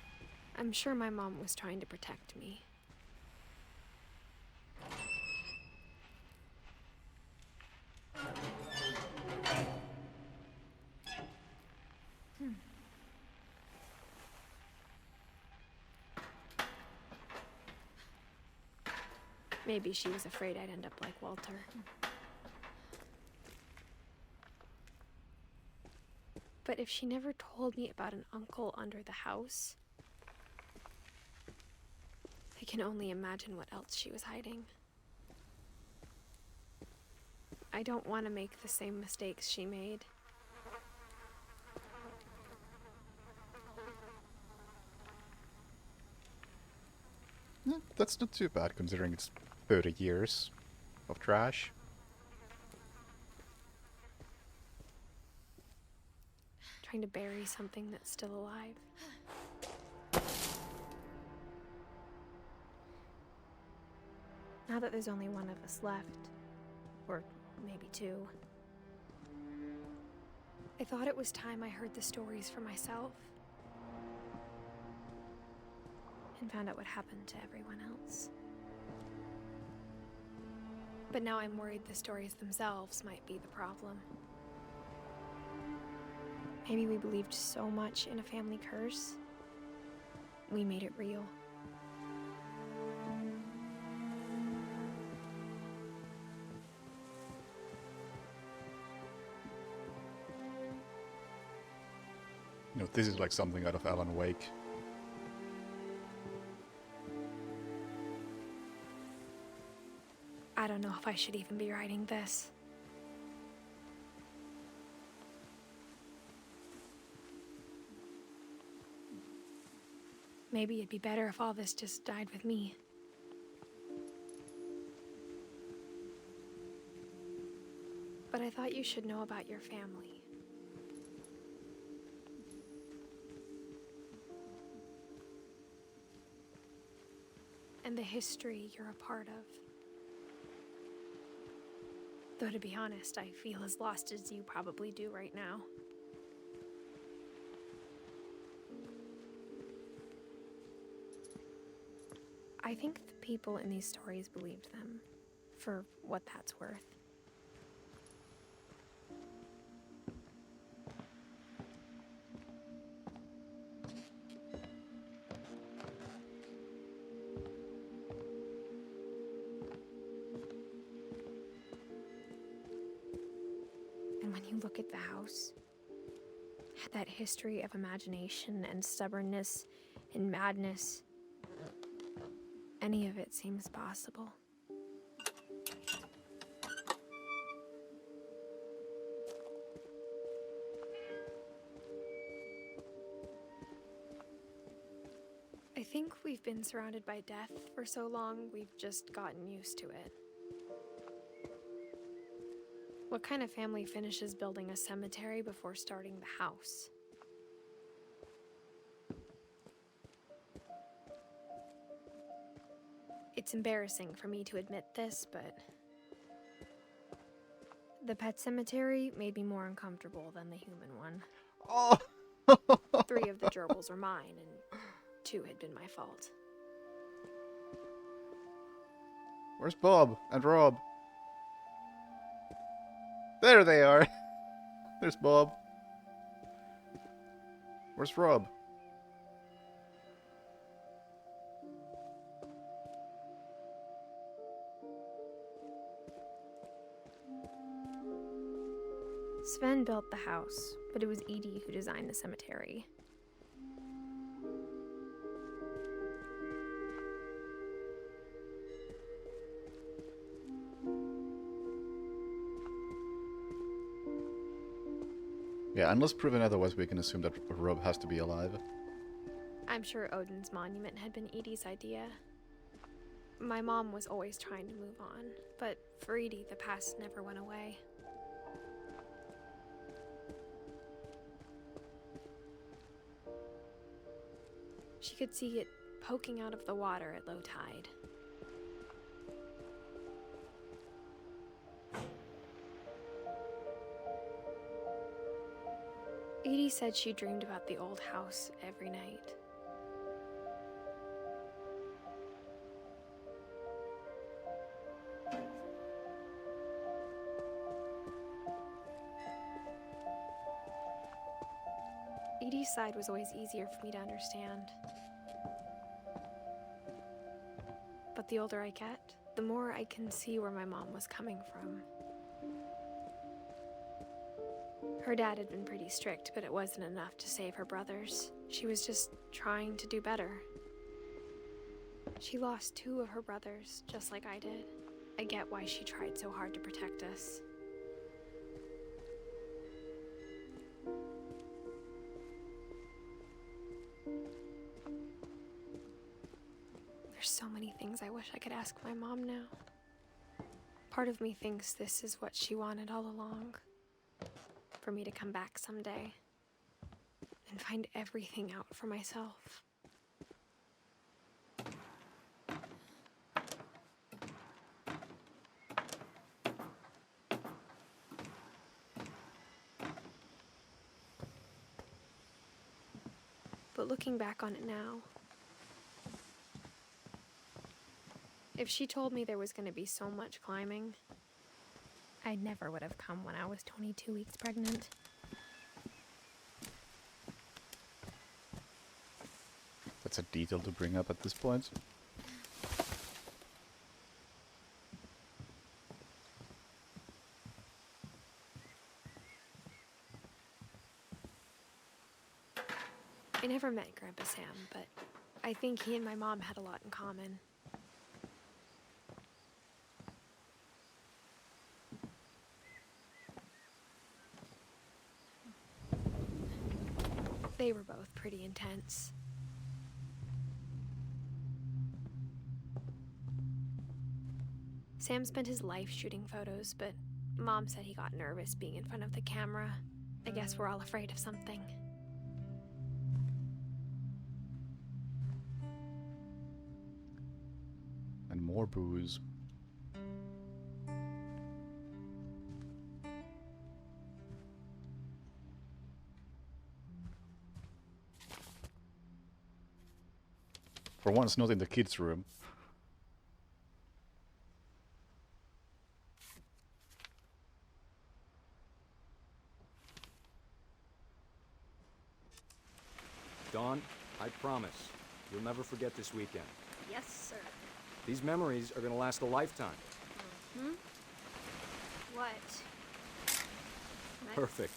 Speaker 6: I'm sure my mom was trying to protect me. Maybe she was afraid I'd end up like Walter. But if she never told me about an uncle under the house, I can only imagine what else she was hiding. I don't want to make the same mistakes she made.
Speaker 1: That's not too bad considering it's 30 years of trash.
Speaker 6: Trying to bury something that's still alive. Now that there's only one of us left, or maybe two, I thought it was time I heard the stories for myself and found out what happened to everyone else. But now I'm worried the stories themselves might be the problem. Maybe we believed so much in a family curse, we made it real.
Speaker 1: You know, this is like something out of Alan Wake.
Speaker 6: I don't know if I should even be writing this. Maybe it'd be better if all this just died with me. But I thought you should know about your family. And the history you're a part of. Though to be honest, I feel as lost as you probably do right now. I think the people in these stories believed them, for what that's worth. And when you look at the house, that history of imagination and stubbornness and madness, any of it seems possible. I think we've been surrounded by death for so long, we've just gotten used to it. What kind of family finishes building a cemetery before starting the house? It's embarrassing for me to admit this, but the pet cemetery made me more uncomfortable than the human one.
Speaker 1: Oh!
Speaker 6: 3 of the gerbils were mine, and 2 had been my fault.
Speaker 1: Where's Bob and Rob? There they are! There's Bob. Where's Rob?
Speaker 6: Sven built the house, but it was Edith who designed the cemetery.
Speaker 1: Yeah, unless proven otherwise, we can assume that Rob has to be alive.
Speaker 6: I'm sure Odin's monument had been Edie's idea. My mom was always trying to move on, but for Edie, the past never went away. She could see it poking out of the water at low tide. Edie said she dreamed about the old house every night. Edie's side was always easier for me to understand. But the older I get, the more I can see where my mom was coming from. Her dad had been pretty strict, but it wasn't enough to save her brothers. She was just trying to do better. She lost 2 of her brothers, just like I did. I get why she tried so hard to protect us. There's so many things I wish I could ask my mom now. Part of me thinks this is what she wanted all along. For me to come back someday and find everything out for myself. But looking back on it now, if she told me there was going to be so much climbing, I never would have come when I was 22 weeks pregnant.
Speaker 1: That's a detail to bring up at this point.
Speaker 6: I never met Grandpa Sam, but I think he and my mom had a lot in common. They were both pretty intense. Sam spent his life shooting photos, but Mom said he got nervous being in front of the camera. I guess we're all afraid of something.
Speaker 1: And more booze. For once, not in the kids' room.
Speaker 11: Dawn, I promise, you'll never forget this weekend.
Speaker 4: Yes, sir.
Speaker 11: These memories are gonna last a lifetime.
Speaker 4: Hmm? What?
Speaker 11: Perfect.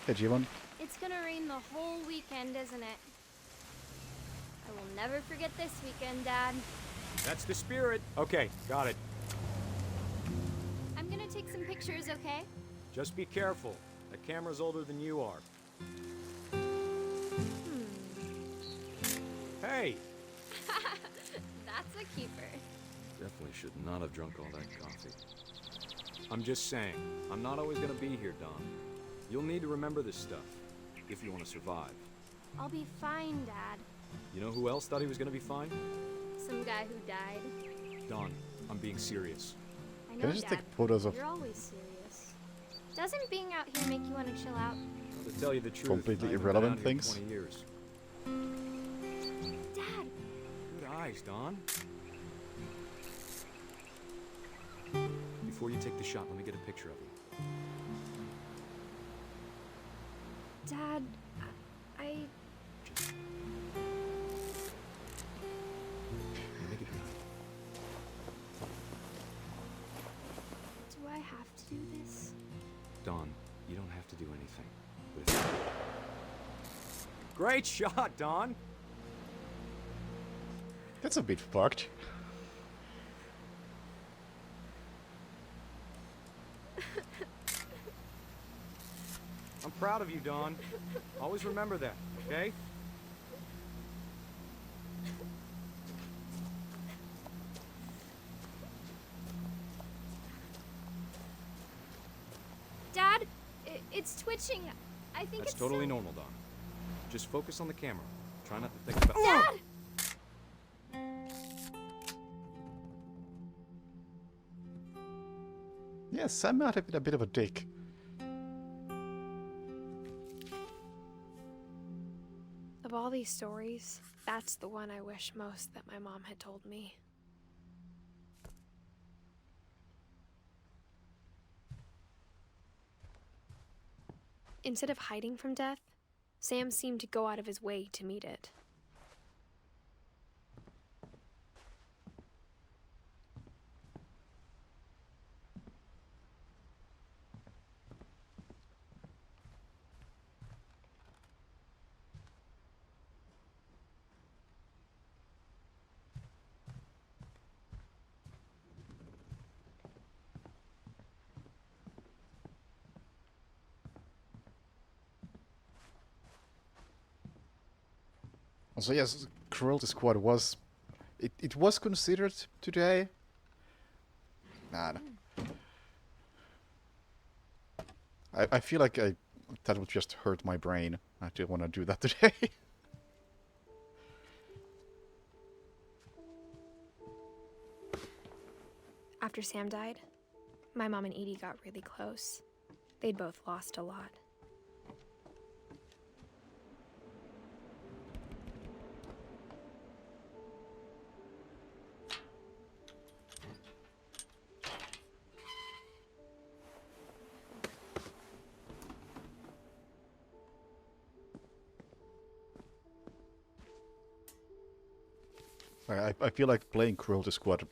Speaker 1: Hey, Jivon.
Speaker 12: It's gonna rain the whole weekend, isn't it? I will never forget this weekend, Dad.
Speaker 11: That's the spirit. Okay, got it.
Speaker 12: I'm gonna take some pictures, okay?
Speaker 11: Just be careful. That camera's older than you are. Hey!
Speaker 12: That's a keeper.
Speaker 11: Definitely should not have drunk all that coffee. I'm just saying, I'm not always gonna be here, Dom. You'll need to remember this stuff, if you want to survive.
Speaker 12: I'll be fine, Dad.
Speaker 11: You know who else thought he was gonna be fine?
Speaker 12: Some guy who died.
Speaker 11: Don, I'm being serious.
Speaker 12: I know,
Speaker 1: Can I just
Speaker 12: Dad.
Speaker 1: take photos of
Speaker 12: You're always serious. Doesn't being out here make you want to chill out?
Speaker 11: Well, to tell you the truth,
Speaker 1: Completely
Speaker 11: I've been
Speaker 1: irrelevant
Speaker 11: out here
Speaker 1: things?
Speaker 11: 20 years.
Speaker 12: Dad!
Speaker 11: Good eyes, Don. Before you take the shot, let me get a picture of you.
Speaker 6: Dad, I...
Speaker 11: Just... Make it good.
Speaker 12: Do I have to do this?
Speaker 11: Don, you don't have to do anything. But if... Great shot, Don!
Speaker 1: That's a bit fucked.
Speaker 11: I'm proud of you, Don. Always remember that, okay?
Speaker 12: Dad, it's twitching. I think
Speaker 11: That's
Speaker 12: it's
Speaker 11: totally
Speaker 12: so...
Speaker 11: normal, Don. Just focus on the camera. Try not to think about...
Speaker 12: Dad!
Speaker 1: Yes, I might have been a bit of a dick.
Speaker 6: Of all these stories, that's the one I wish most that my mom had told me. Instead of hiding from death, Sam seemed to go out of his way to meet it.
Speaker 1: Also, yes, Cruelty Squad was... It was considered today. Nah. I feel like that would just hurt my brain. I don't want to do that today.
Speaker 6: After Sam died, my mom and Edie got really close. They'd both lost a lot.
Speaker 1: I feel like playing Cruelty Squad.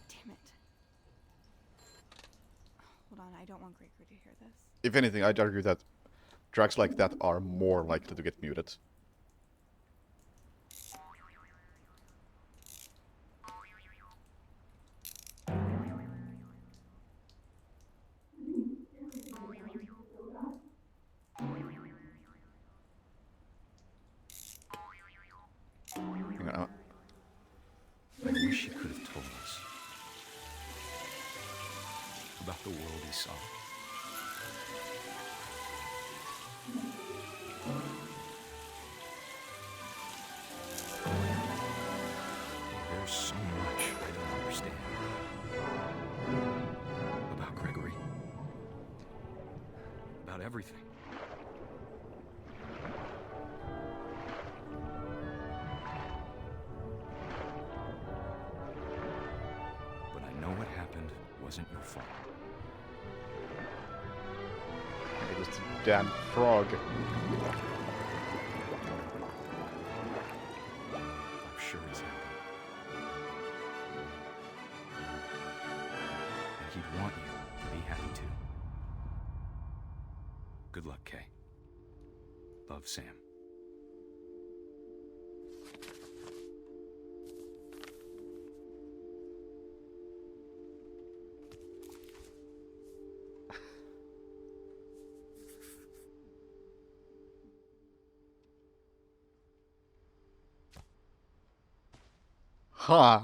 Speaker 5: Damn it. Hold on, I don't want Gregory to hear this.
Speaker 1: If anything, I'd argue that tracks like that are more likely to get muted. Hang on,
Speaker 11: I wish he could have told us about the world he saw. There's so much I don't understand about Gregory, about everything. But I know what happened wasn't your fault.
Speaker 1: Just a damn frog.
Speaker 11: I'm sure he's happy. And he'd want you to be happy too. Good luck, Kay. Love, Sam.
Speaker 1: Huh.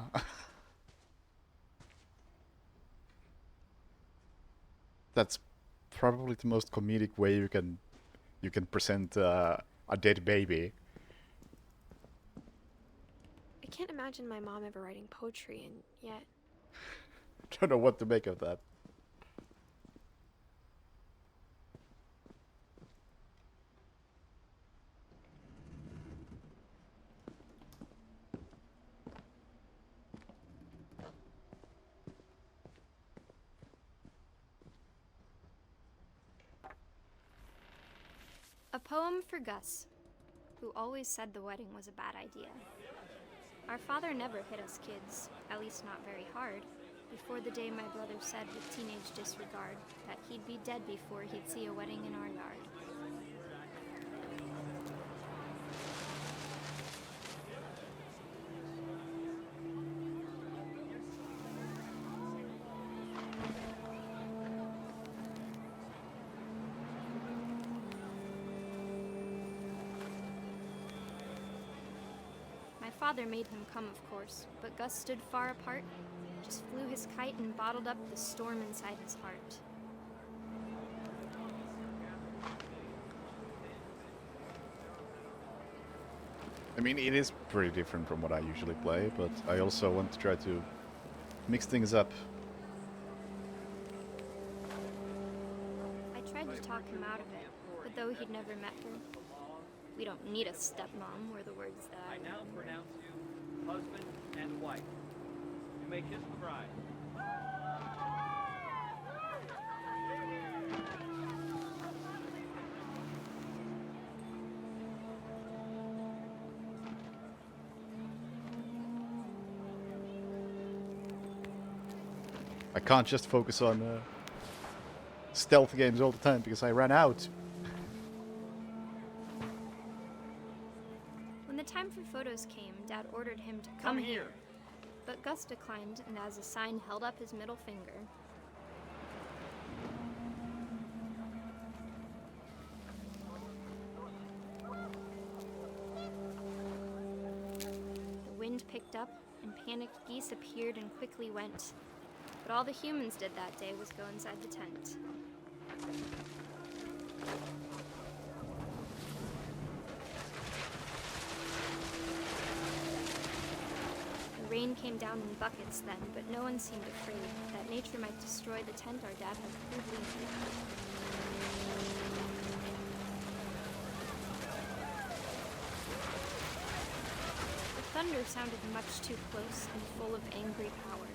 Speaker 1: That's probably the most comedic way you can present a dead baby.
Speaker 6: I can't imagine my mom ever writing poetry, and yet
Speaker 1: Don't know what to make of that.
Speaker 12: A poem for Gus, who always said the wedding was a bad idea. Our father never hit us kids, at least not very hard, before the day my brother said with teenage disregard that he'd be dead before he'd see a wedding in our yard. My father made him come, of course, but Gus stood far apart, just flew his kite and bottled up the storm inside his heart.
Speaker 1: I mean, it is pretty different from what I usually play, but I also want to try to mix things up.
Speaker 12: I tried to talk him out of it, but though he'd never met her, we don't need a stepmom were the words that
Speaker 13: I now pronounce you husband and wife. You may kiss the bride.
Speaker 1: I can't just focus on stealth games all the time because I ran out.
Speaker 12: When the time for photos came, Dad ordered him to come here. But Gus declined and as a sign held up his middle finger. The wind picked up and panicked geese appeared and quickly went. But all the humans did that day was go inside the tent. The rain came down in buckets then, but no one seemed afraid that nature might destroy the tent our dad had crudely made. The thunder sounded much too close and full of angry power.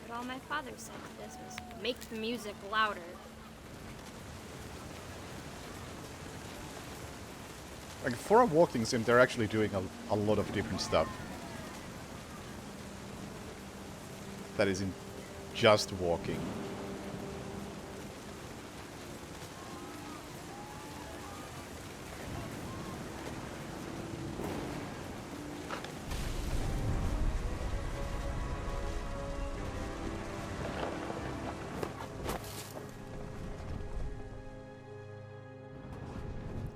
Speaker 12: But all my father said to this was, "Make the music louder."
Speaker 1: Like, for a walking sim, they're actually doing a lot of different stuff. That isn't just walking.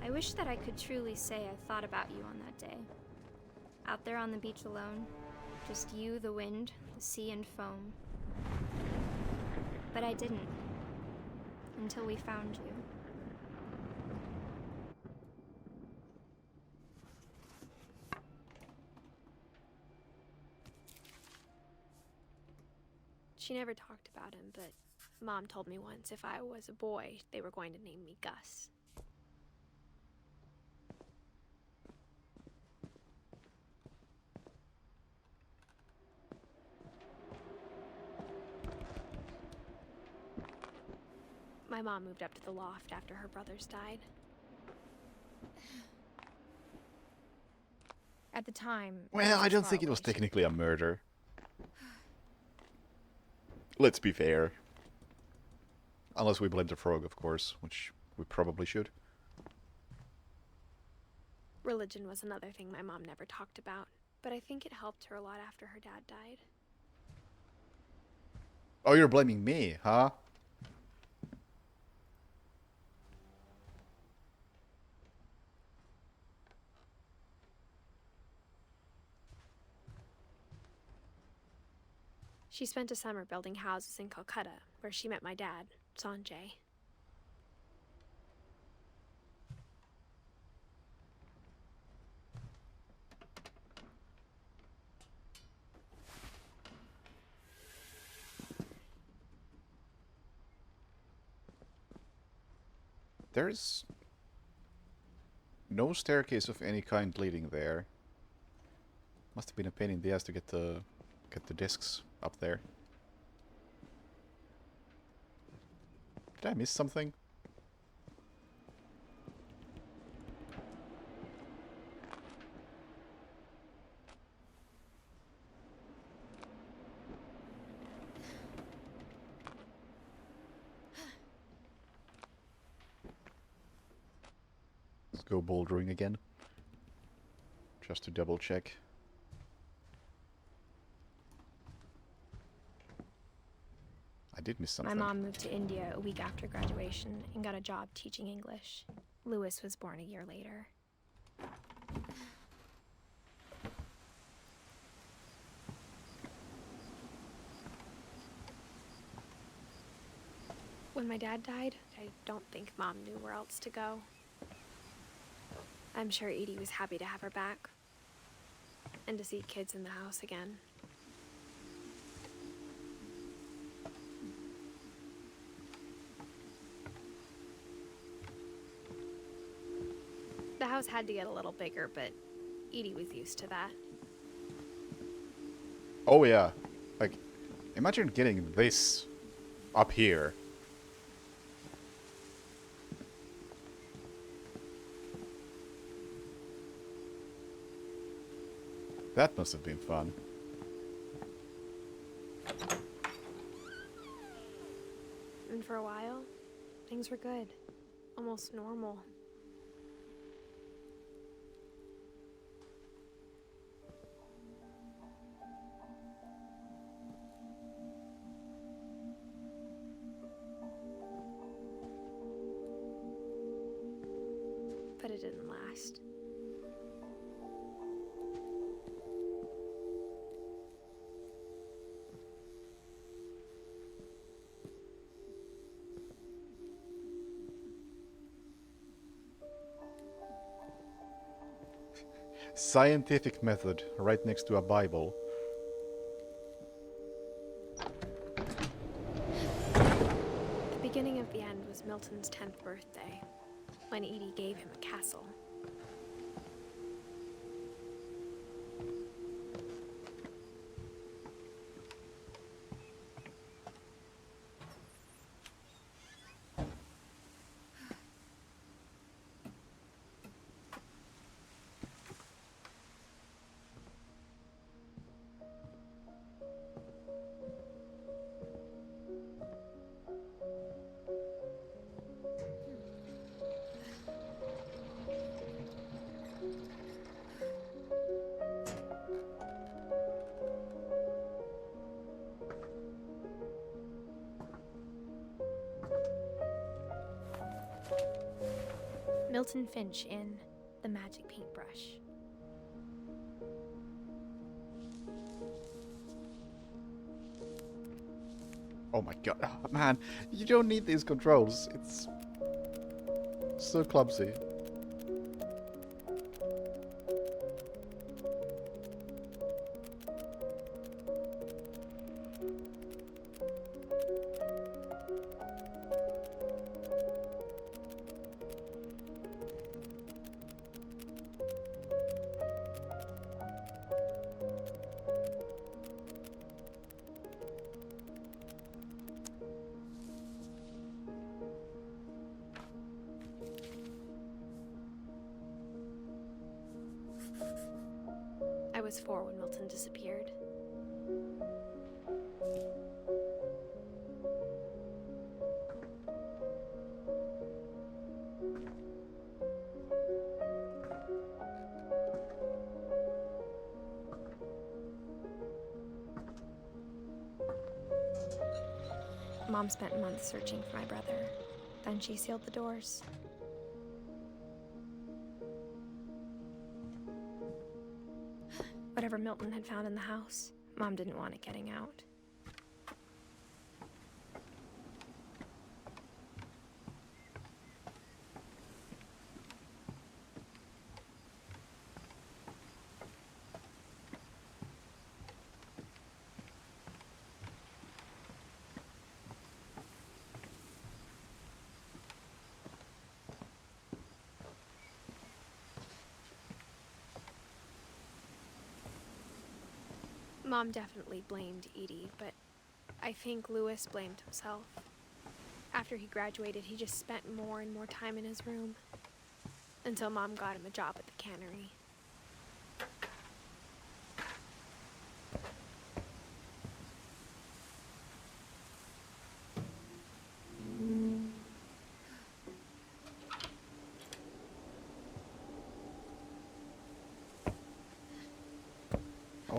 Speaker 12: I wish that I could truly say I thought about you on that day. Out there on the beach alone, just you, the wind, the sea, and foam. But I didn't. Until we found you.
Speaker 6: she never talked about him, but Mom told me once if I was a boy, they were going to name me Gus. My mom moved up to the loft after her brothers died. At the time...
Speaker 1: Well, I don't think it was technically a murder. Let's be fair. Unless we blame the frog, of course, which we probably should.
Speaker 6: Religion was another thing my mom never talked about, but I think it helped her a lot after her dad died.
Speaker 1: Oh, you're blaming me, huh?
Speaker 6: She spent a summer building houses in Calcutta, where she met my dad, Sanjay.
Speaker 1: There's no staircase of any kind leading there. Must have been a pain in the ass to get the discs up there. Did I miss something? Let's go bouldering again. Just to double check. I did miss something.
Speaker 6: My mom moved to India a week after graduation and got a job teaching English. Louis was born a year later. When my dad died, I don't think Mom knew where else to go. I'm sure Edie was happy to have her back and to see kids in the house again. The house had to get a little bigger, but Edie was used to that.
Speaker 1: Oh yeah. Like, imagine getting this up here. That must have been fun.
Speaker 6: And for a while, things were good. Almost normal. But it didn't last.
Speaker 1: Scientific method, right next to a Bible.
Speaker 6: The beginning of the end was Milton's 10th birthday, when Edie gave him a castle. Milton Finch in The Magic Paintbrush.
Speaker 1: Oh my god, oh, man, you don't need these controls. It's so clumsy.
Speaker 6: was 4 when Milton disappeared. Mom spent months searching for my brother. Then she sealed the doors. Whatever Milton had found in the house, Mom didn't want it getting out. Mom definitely blamed Edie, but I think Lewis blamed himself. After he graduated, he just spent more and more time in his room, until Mom got him a job at the cannery.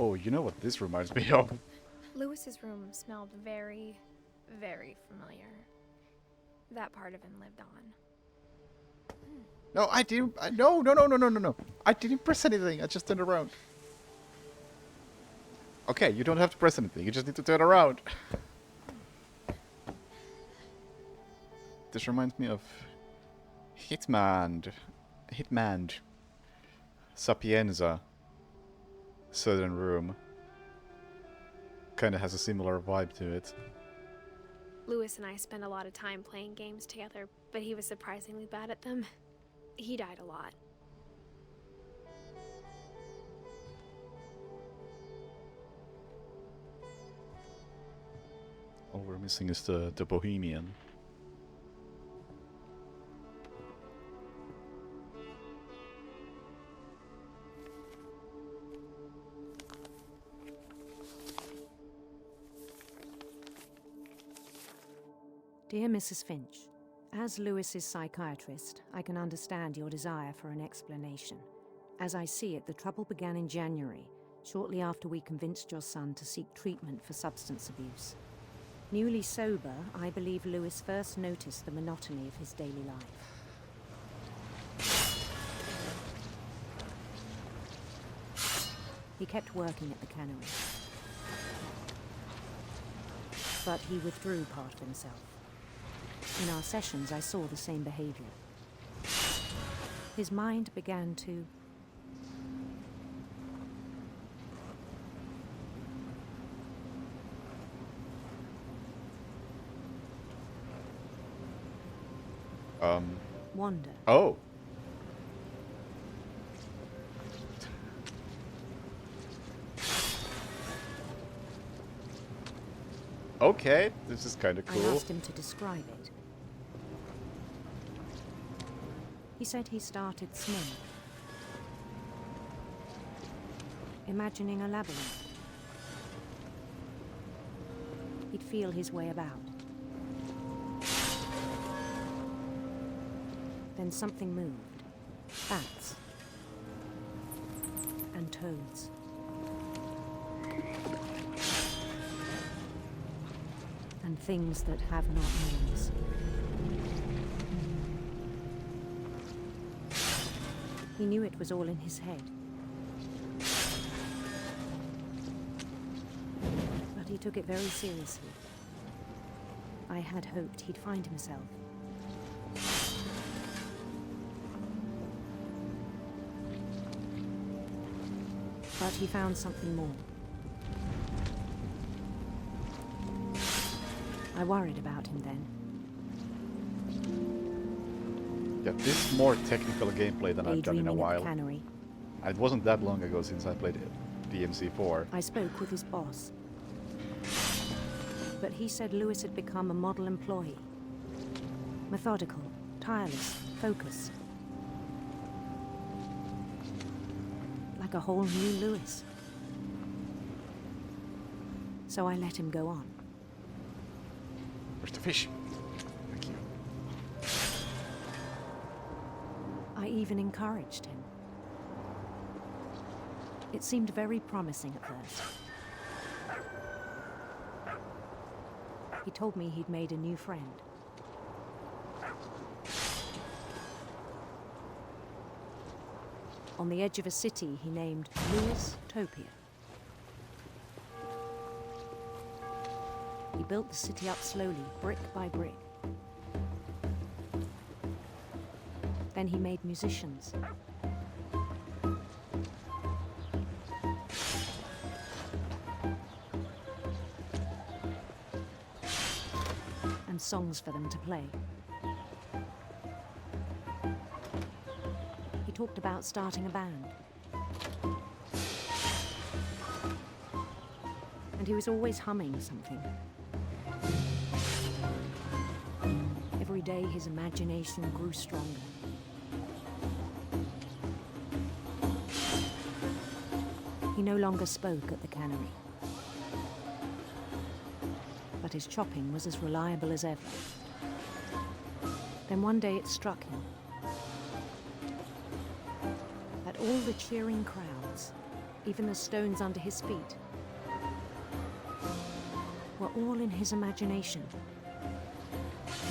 Speaker 1: Oh, you know what this reminds me of?
Speaker 6: Lewis's room smelled very, very familiar. That part of him lived on.
Speaker 1: No, I didn't. No. I didn't press anything. I just turned around. Okay, you don't have to press anything. You just need to turn around. This reminds me of Hitman. Sapienza. Southern Room. Kinda has a similar vibe to it.
Speaker 6: Lewis and I spent a lot of time playing games together, but he was surprisingly bad at them. He died a lot.
Speaker 1: All we're missing is the Bohemian.
Speaker 14: Dear Mrs. Finch, as Lewis's psychiatrist, I can understand your desire for an explanation. As I see it, the trouble began in January, shortly after we convinced your son to seek treatment for substance abuse. Newly sober, I believe Lewis first noticed the monotony of his daily life. He kept working at the cannery, but he withdrew part of himself. In our sessions, I saw the same behavior. His mind began to... wander.
Speaker 1: Oh. Okay, this is kind of cool.
Speaker 14: I asked him to describe it. He said he started small, imagining a labyrinth. He'd feel his way about. Then something moved. Bats. And toads. And things that have not names. He knew it was all in his head. But he took it very seriously. I had hoped he'd find himself. But he found something more. I worried about him then.
Speaker 1: Yeah, this is more technical gameplay than I've done in a while.
Speaker 14: Cannery.
Speaker 1: It wasn't that long ago since I played DMC4.
Speaker 14: I spoke with his boss. But he said Lewis had become a model employee. Methodical, tireless, focused. Like a whole new Lewis. So I let him go on.
Speaker 1: Where's the fish? Thank you.
Speaker 14: I even encouraged him. It seemed very promising at first. He told me he'd made a new friend. On the edge of a city he named Lewis Topia. He built the city up slowly, brick by brick. Then he made musicians. And songs for them to play. He talked about starting a band. And he was always humming something. Every day his imagination grew stronger. He no longer spoke at the cannery. But his chopping was as reliable as ever. Then one day it struck him that all the cheering crowds, even the stones under his feet, were all in his imagination,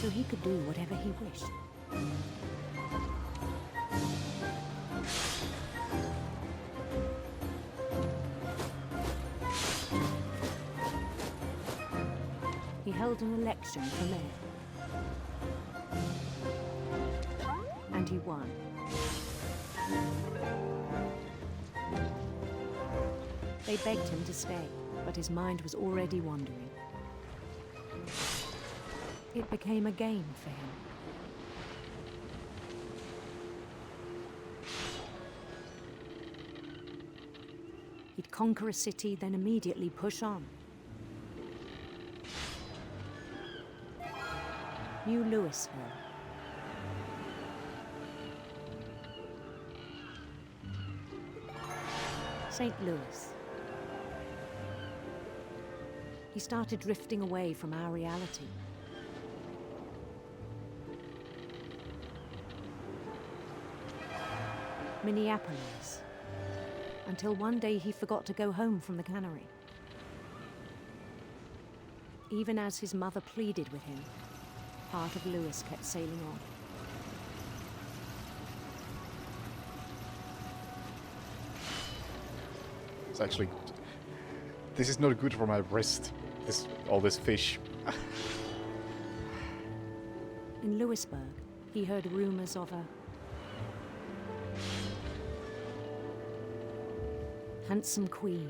Speaker 14: so he could do whatever he wished. He held an election for mayor. And he won. They begged him to stay, but his mind was already wandering. It became a game for him. He'd conquer a city, then immediately push on. New Louisville. St. Louis. He started drifting away from our reality. Minneapolis. Until one day he forgot to go home from the cannery. Even as his mother pleaded with him, part of Louis kept sailing on.
Speaker 1: It's actually... This is not good for my wrist. All this fish.
Speaker 14: In Louisburg, he heard rumors of a handsome queen.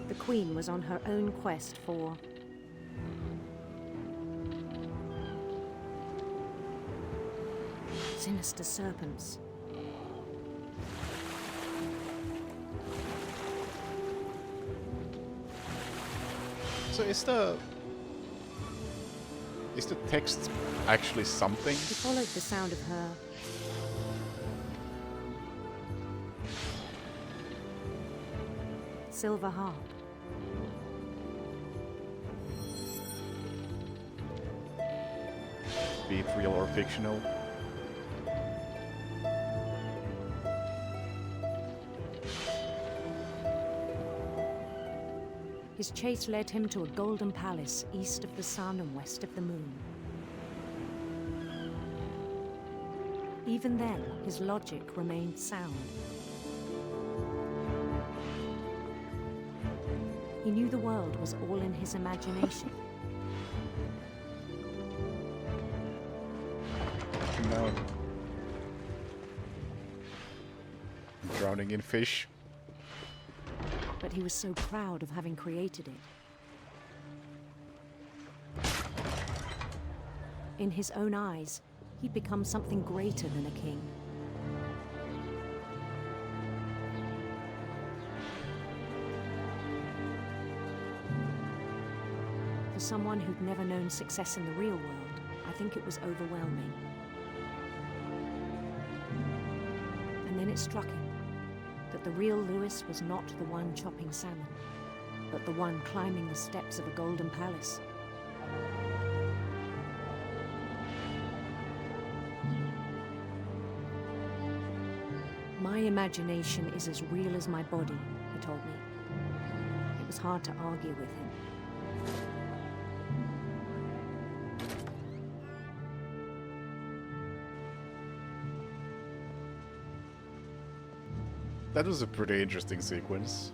Speaker 14: The queen was on her own quest for sinister serpents.
Speaker 1: So is the text actually something?
Speaker 14: He followed the sound of her silver harp.
Speaker 1: Be it real or fictional.
Speaker 14: His chase led him to a golden palace east of the sun and west of the moon. Even then, his logic remained sound. He knew the world was all in his imagination.
Speaker 1: No. I'm drowning in fish.
Speaker 14: But he was so proud of having created it. In his own eyes, he'd become something greater than a king. For someone who'd never known success in the real world, I think it was overwhelming. And then it struck him that the real Lewis was not the one chopping salmon, but the one climbing the steps of a golden palace. My imagination is as real as my body, he told me. It was hard to argue with him.
Speaker 1: That was a pretty interesting sequence.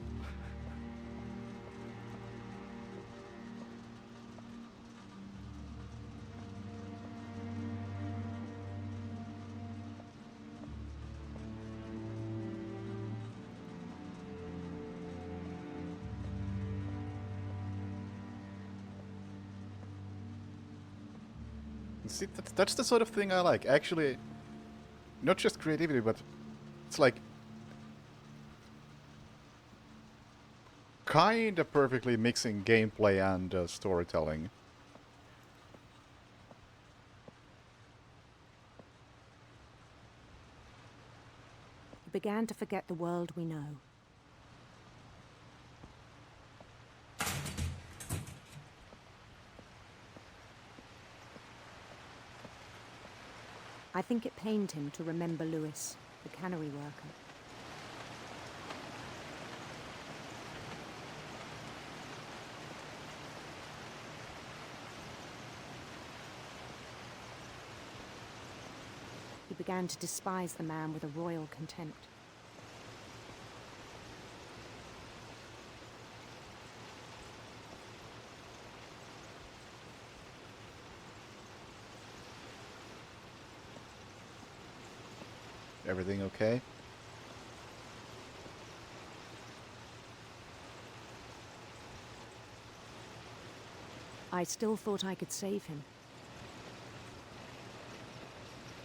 Speaker 1: See, that's the sort of thing I like. Actually, not just creativity, but it's like kinda perfectly mixing gameplay and storytelling.
Speaker 14: We began to forget the world we know. I think it pained him to remember Lewis, the cannery worker. He began to despise the man with a royal contempt.
Speaker 1: Everything okay?
Speaker 14: I still thought I could save him.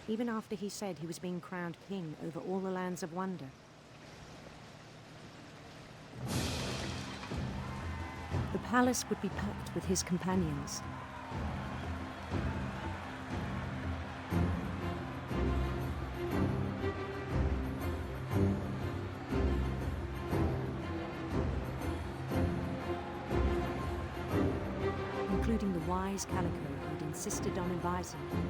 Speaker 14: Even after he said he was being crowned king over all the lands of wonder. The palace would be packed with his companions. Including the wise Calico who'd insisted on advising him.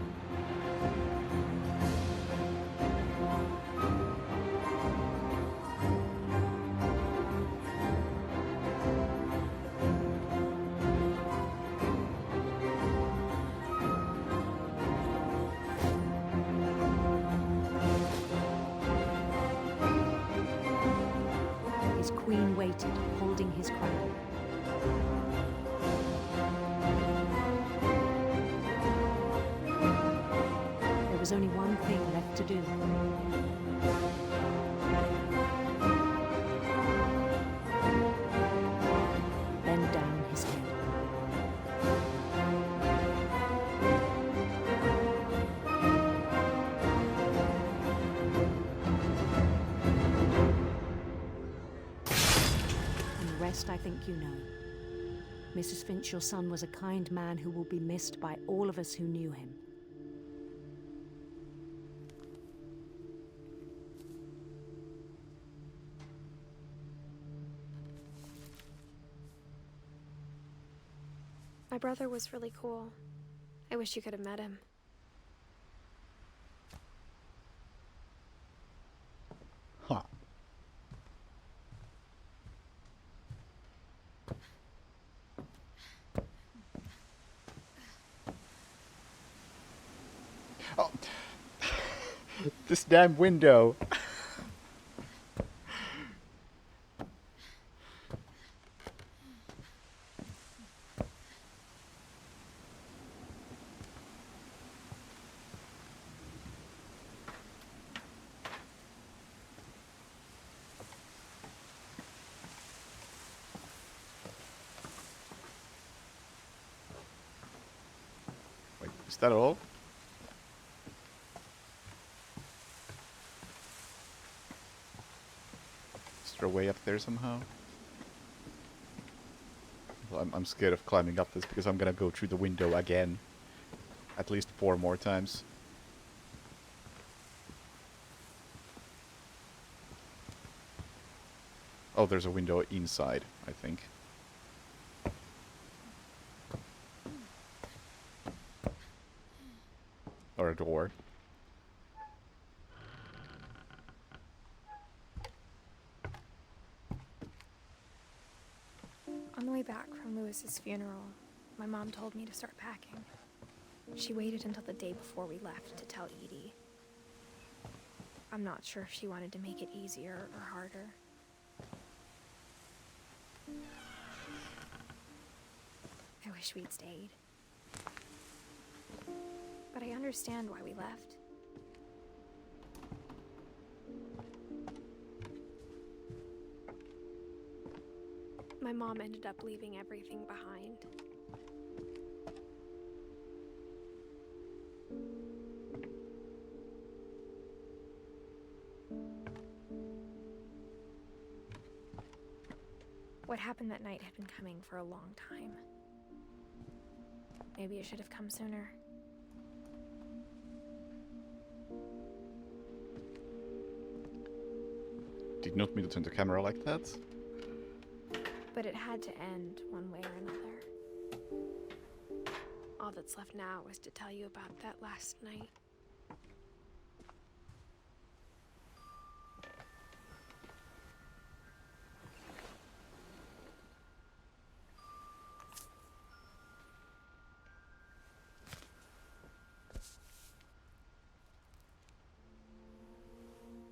Speaker 14: His queen waited, holding his crown. There was only one thing left to do. Bend down his head. And the rest I think you know. Mrs. Finch, your son was a kind man who will be missed by all of us who knew him.
Speaker 6: My brother was really cool. I wish you could have met him.
Speaker 1: Huh. Oh. This damn window. Wait, is that all? Is there a way up there somehow? I'm scared of climbing up this because I'm gonna go through the window again. At least 4 more times. Oh, there's a window inside, I think. Or a door.
Speaker 6: On the way back from Lewis's funeral, my mom told me to start packing. She waited until the day before we left to tell Edie. I'm not sure if she wanted to make it easier or harder. I wish we'd stayed. But I understand why we left. My mom ended up leaving everything behind. What happened that night had been coming for a long time. Maybe it should have come sooner.
Speaker 1: Did not mean to turn the camera like that.
Speaker 6: But it had to end one way or another. All that's left now is to tell you about that last night.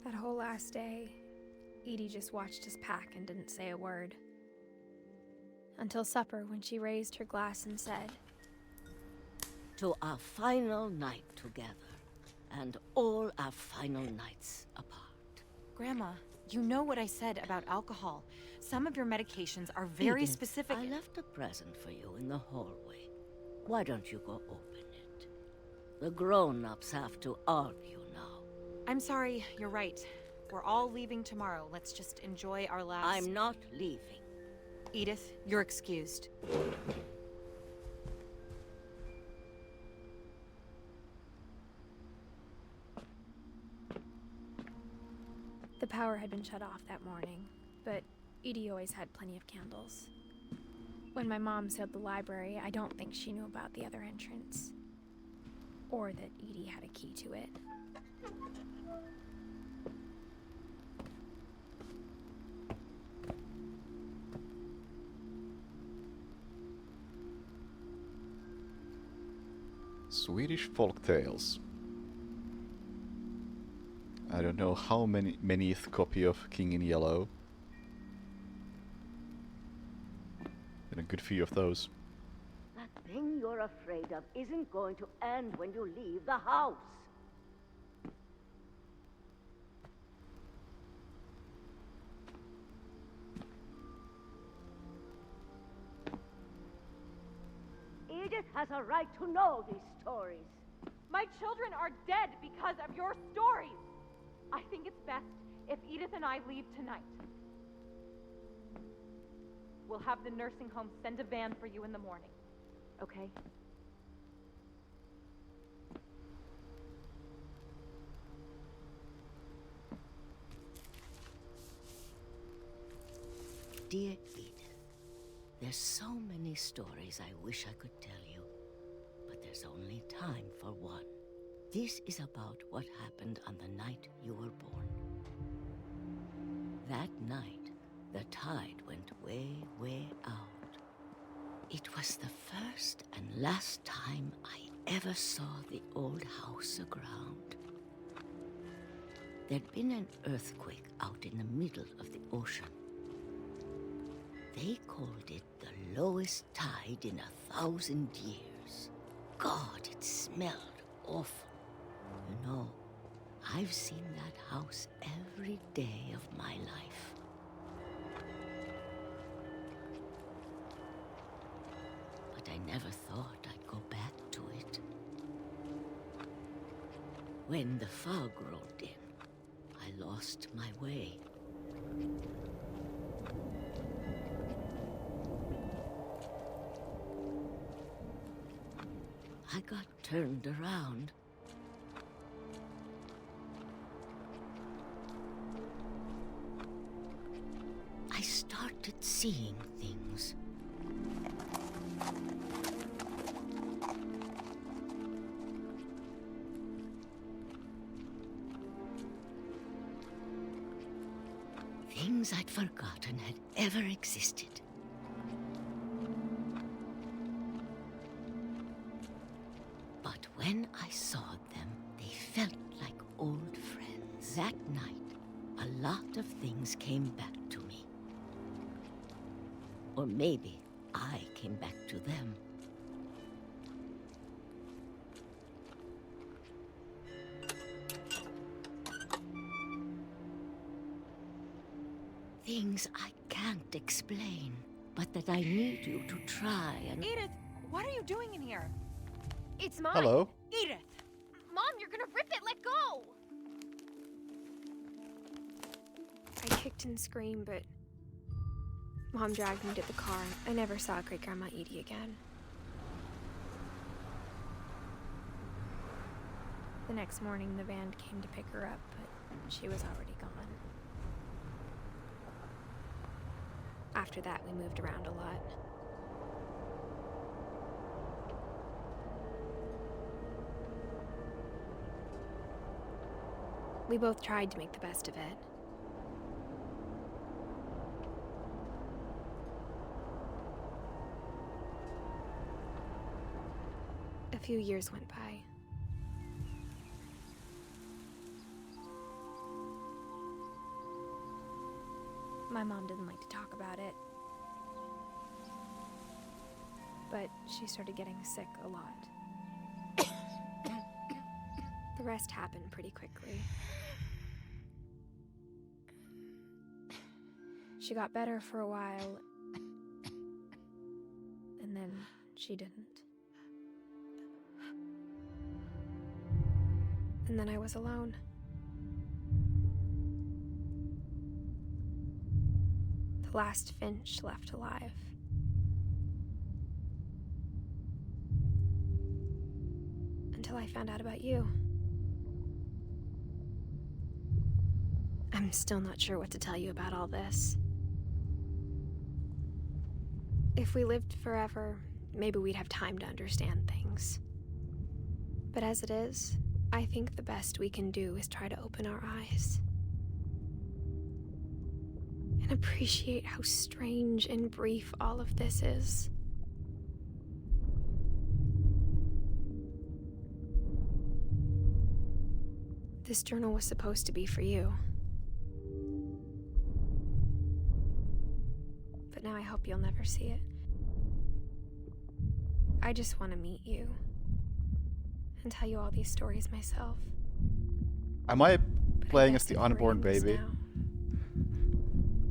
Speaker 6: That whole last day, Edie just watched us pack and didn't say a word. Until supper, when she raised her glass and said,
Speaker 15: "To our final night together, and all our final nights apart."
Speaker 16: Grandma, you know what I said about alcohol. Some of your medications are very
Speaker 15: Edith,
Speaker 16: specific.
Speaker 15: I left a present for you in the hallway. Why don't you go open it? The grown-ups have to argue now.
Speaker 16: I'm sorry, you're right. We're all leaving tomorrow. Let's just enjoy our last...
Speaker 15: I'm not leaving.
Speaker 16: Edith, you're excused.
Speaker 6: The power had been shut off that morning, but Edie always had plenty of candles. When my mom sealed the library, I don't think she knew about the other entrance. Or that Edie had a key to it.
Speaker 1: Swedish folk tales. I don't know how manyth copy of King in Yellow. And a good few of those.
Speaker 15: That thing you're afraid of isn't going to end when you leave the house. Edith has a right to know these stories.
Speaker 16: My children are dead because of your stories. I think it's best if Edith and I leave tonight. We'll have the nursing home send a van for you in the morning, okay?
Speaker 15: Dear Edith, there's so many stories I wish I could tell you, but there's only time for one. This is about what happened on the night you were born. That night, the tide went way, way out. It was the first and last time I ever saw the old house aground. There'd been an earthquake out in the middle of the ocean. They called it the lowest tide in 1,000 years. God, it smelled awful. You know, I've seen that house every day of my life. But I never thought I'd go back to it. When the fog rolled in, I lost my way. I got turned around, I started seeing things. Things I'd forgotten had ever existed. But when I saw them, they felt like old friends. That night, a lot of things came back to me. Or maybe I came back to them. Things I can't explain, but that I need you to try and...
Speaker 16: Edith, what are you doing in here?
Speaker 6: It's mine.
Speaker 1: Hello.
Speaker 16: Edith!
Speaker 6: Mom, you're gonna rip it. Let go. I kicked and screamed, but Mom dragged me to the car. I never saw Great Grandma Edie again. The next morning, the van came to pick her up, but she was already gone. After that, we moved around a lot. We both tried to make the best of it. A few years went by. My mom didn't like to talk about it. But she started getting sick a lot. The rest happened pretty quickly. She got better for a while, and then she didn't. And then I was alone. The last Finch left alive. Until I found out about you. I'm still not sure what to tell you about all this. If we lived forever, maybe we'd have time to understand things. But as it is, I think the best we can do is try to open our eyes. And appreciate how strange and brief all of this is. This journal was supposed to be for you. But now I hope you'll never see it. I just want to meet you and tell you all these stories myself.
Speaker 1: Am I
Speaker 6: But
Speaker 1: playing
Speaker 6: guess
Speaker 1: as the
Speaker 6: if we're
Speaker 1: unborn
Speaker 6: in this
Speaker 1: baby?
Speaker 6: now,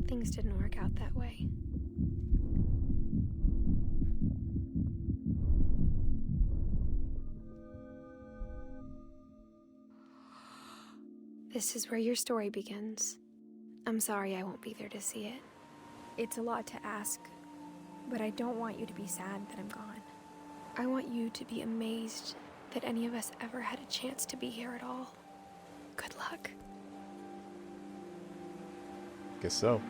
Speaker 6: things didn't work out that way. This is where your story begins. I'm sorry I won't be there to see it. It's a lot to ask, but I don't want you to be sad that I'm gone. I want you to be amazed that any of us ever had a chance to be here at all. Good luck.
Speaker 1: Guess so.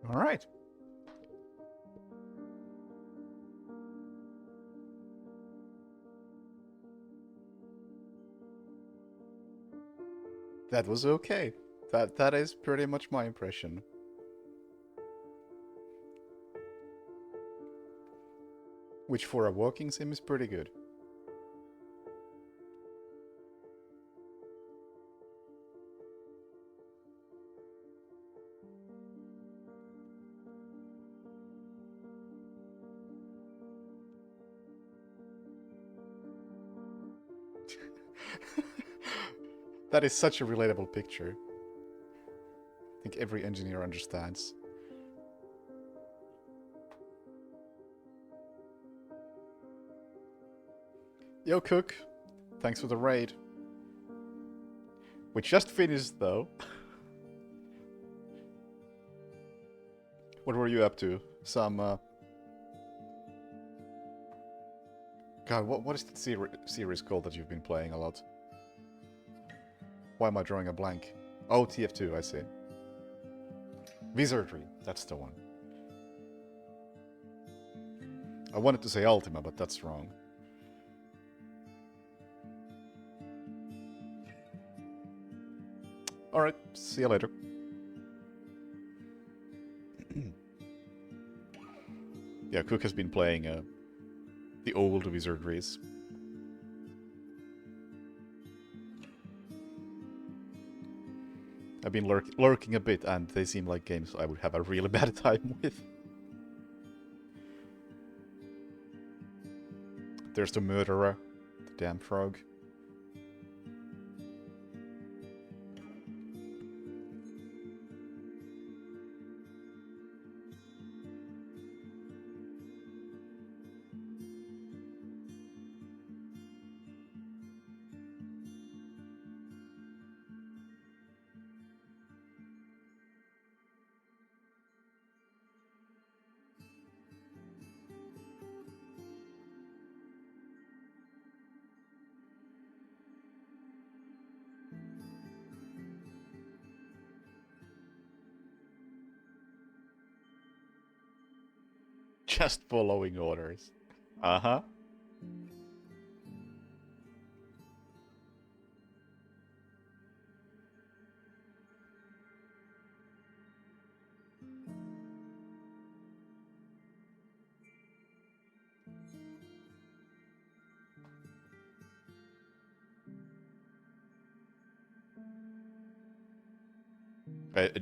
Speaker 1: All right. That was okay. That is pretty much my impression. Which for a walking sim is pretty good. That is such a relatable picture. I think every engineer understands. Yo, Cook. Thanks for the raid. We just finished, though. What were you up to? Some, God, what is the series called that you've been playing a lot? Why am I drawing a blank? Oh, TF2, I see. Wizardry, that's the one. I wanted to say Ultima, but that's wrong. Alright, see you later. Yeah, Cook has been playing the old Wizardries. I've been lurking a bit, and they seem like games I would have a really bad time with. There's the murderer, the damn frog. Just following orders. Uh-huh.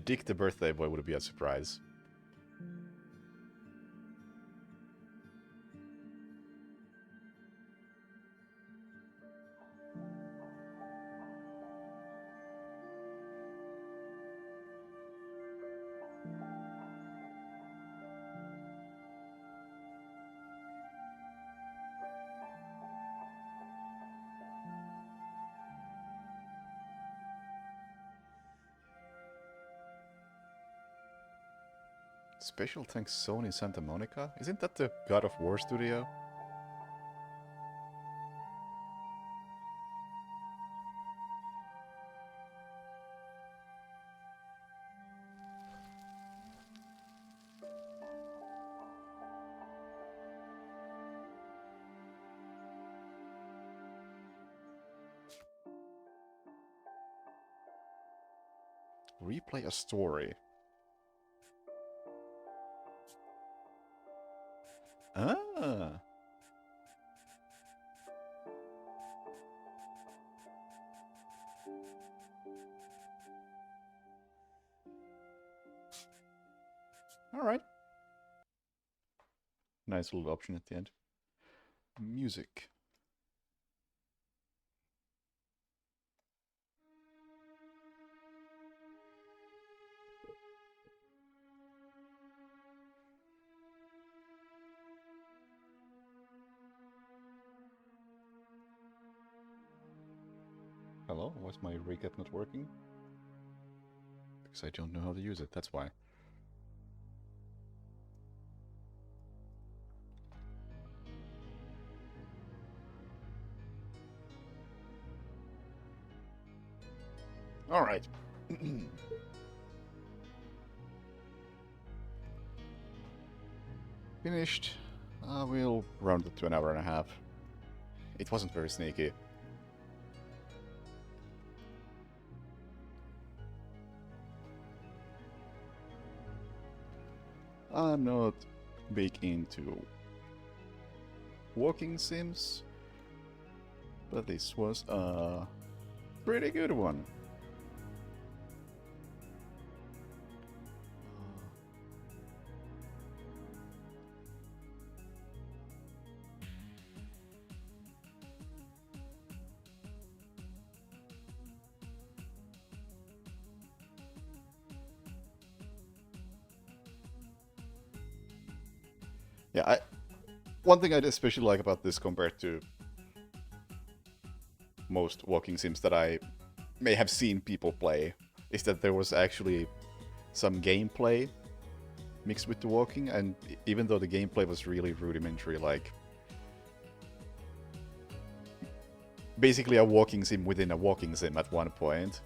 Speaker 1: Dick the birthday boy would be a surprise. Special thanks Sony Santa Monica? Isn't that the God of War studio? Replay a story. Ah. All right. Nice little option at the end. Music. Hello? Was my recap not working? Because I don't know how to use it, that's why. Alright. Finished. We'll round it to an hour and a half. It wasn't very sneaky. I'm not big into walking sims, but this was a pretty good one. Yeah, one thing I especially like about this compared to most walking sims that I may have seen people play is that there was actually some gameplay mixed with the walking, and even though the gameplay was really rudimentary, like basically a walking sim within a walking sim at one point,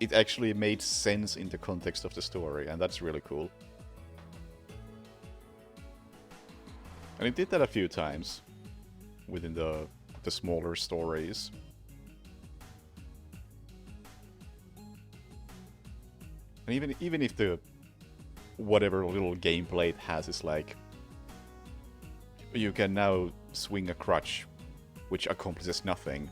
Speaker 1: it actually made sense in the context of the story, and that's really cool. And it did that a few times within the smaller stories. And even if the whatever little gameplay it has is like, you can now swing a crutch, which accomplishes nothing.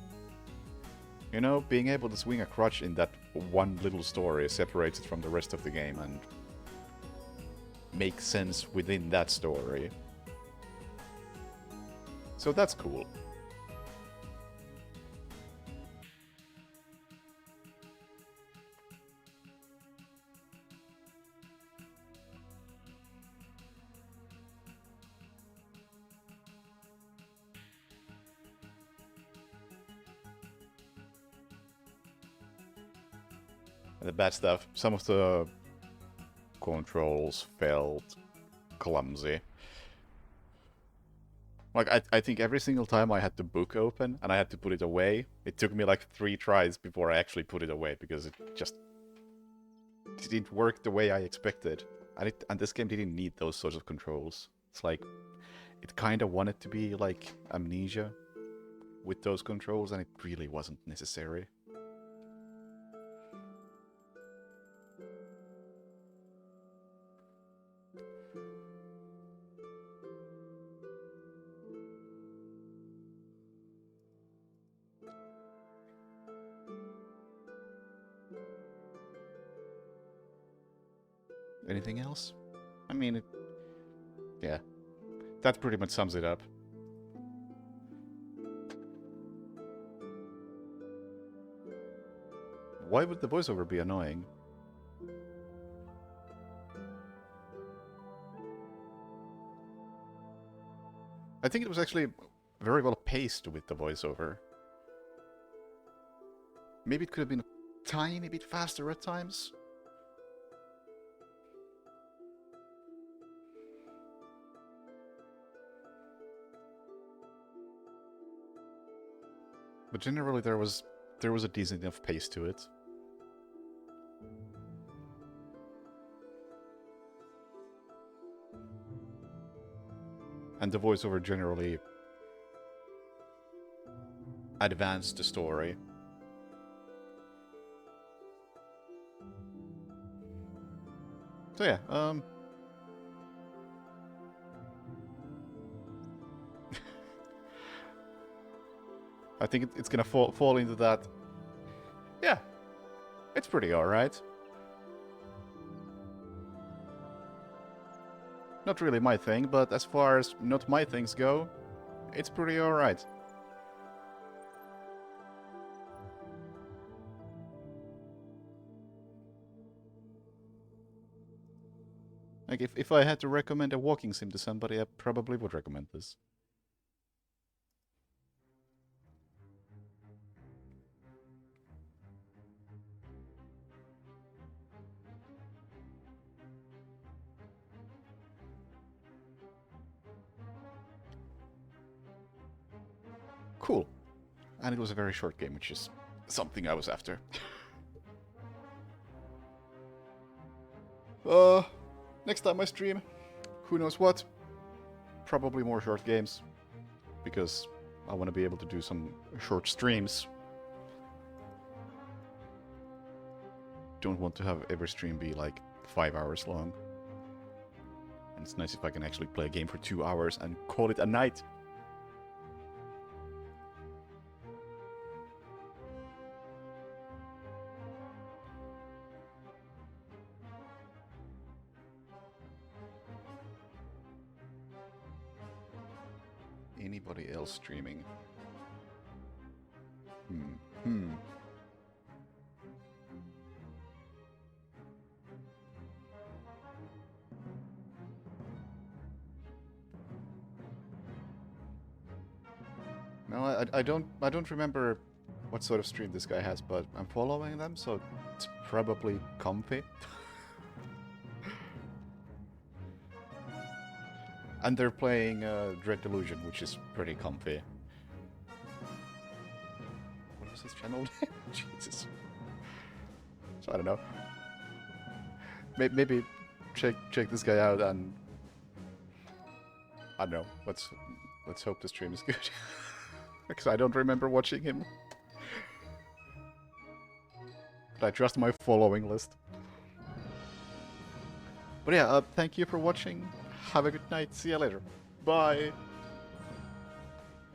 Speaker 1: You know, being able to swing a crutch in that one little story separates it from the rest of the game and makes sense within that story. So that's cool. And the bad stuff, some of the controls felt clumsy. Like, I think every single time I had the book open and I had to put it away, it took me like 3 tries before I actually put it away, because it just didn't work the way I expected. And this game didn't need those sorts of controls. It's like, it kind of wanted to be like Amnesia with those controls, and it really wasn't necessary. Anything else? I mean, yeah. That pretty much sums it up. Why would the voiceover be annoying? I think it was actually very well paced with the voiceover. Maybe it could have been a tiny bit faster at times. But generally there was a decent enough pace to it. And the voiceover generally advanced the story. So yeah, I think it's gonna fall into that. Yeah, it's pretty alright. Not really my thing, but as far as not my things go, it's pretty alright. Like, if I had to recommend a walking sim to somebody, I probably would recommend this. Cool. And it was a very short game, which is something I was after. Next time I stream, who knows what? Probably more short games, because I want to be able to do some short streams. Don't want to have every stream be like 5 hours long. And it's nice if I can actually play a game for 2 hours and call it a night. Anybody else streaming? No, I don't remember what sort of stream this guy has, but I'm following them, so it's probably comfy. And they're playing Dread Delusion, which is pretty comfy. What was his channel name? Jesus. So I don't know. Maybe check this guy out, and I don't know. Let's hope the stream is good. Because I don't remember watching him. But I trust my following list. But yeah, thank you for watching. Have a good night. See you later. Bye.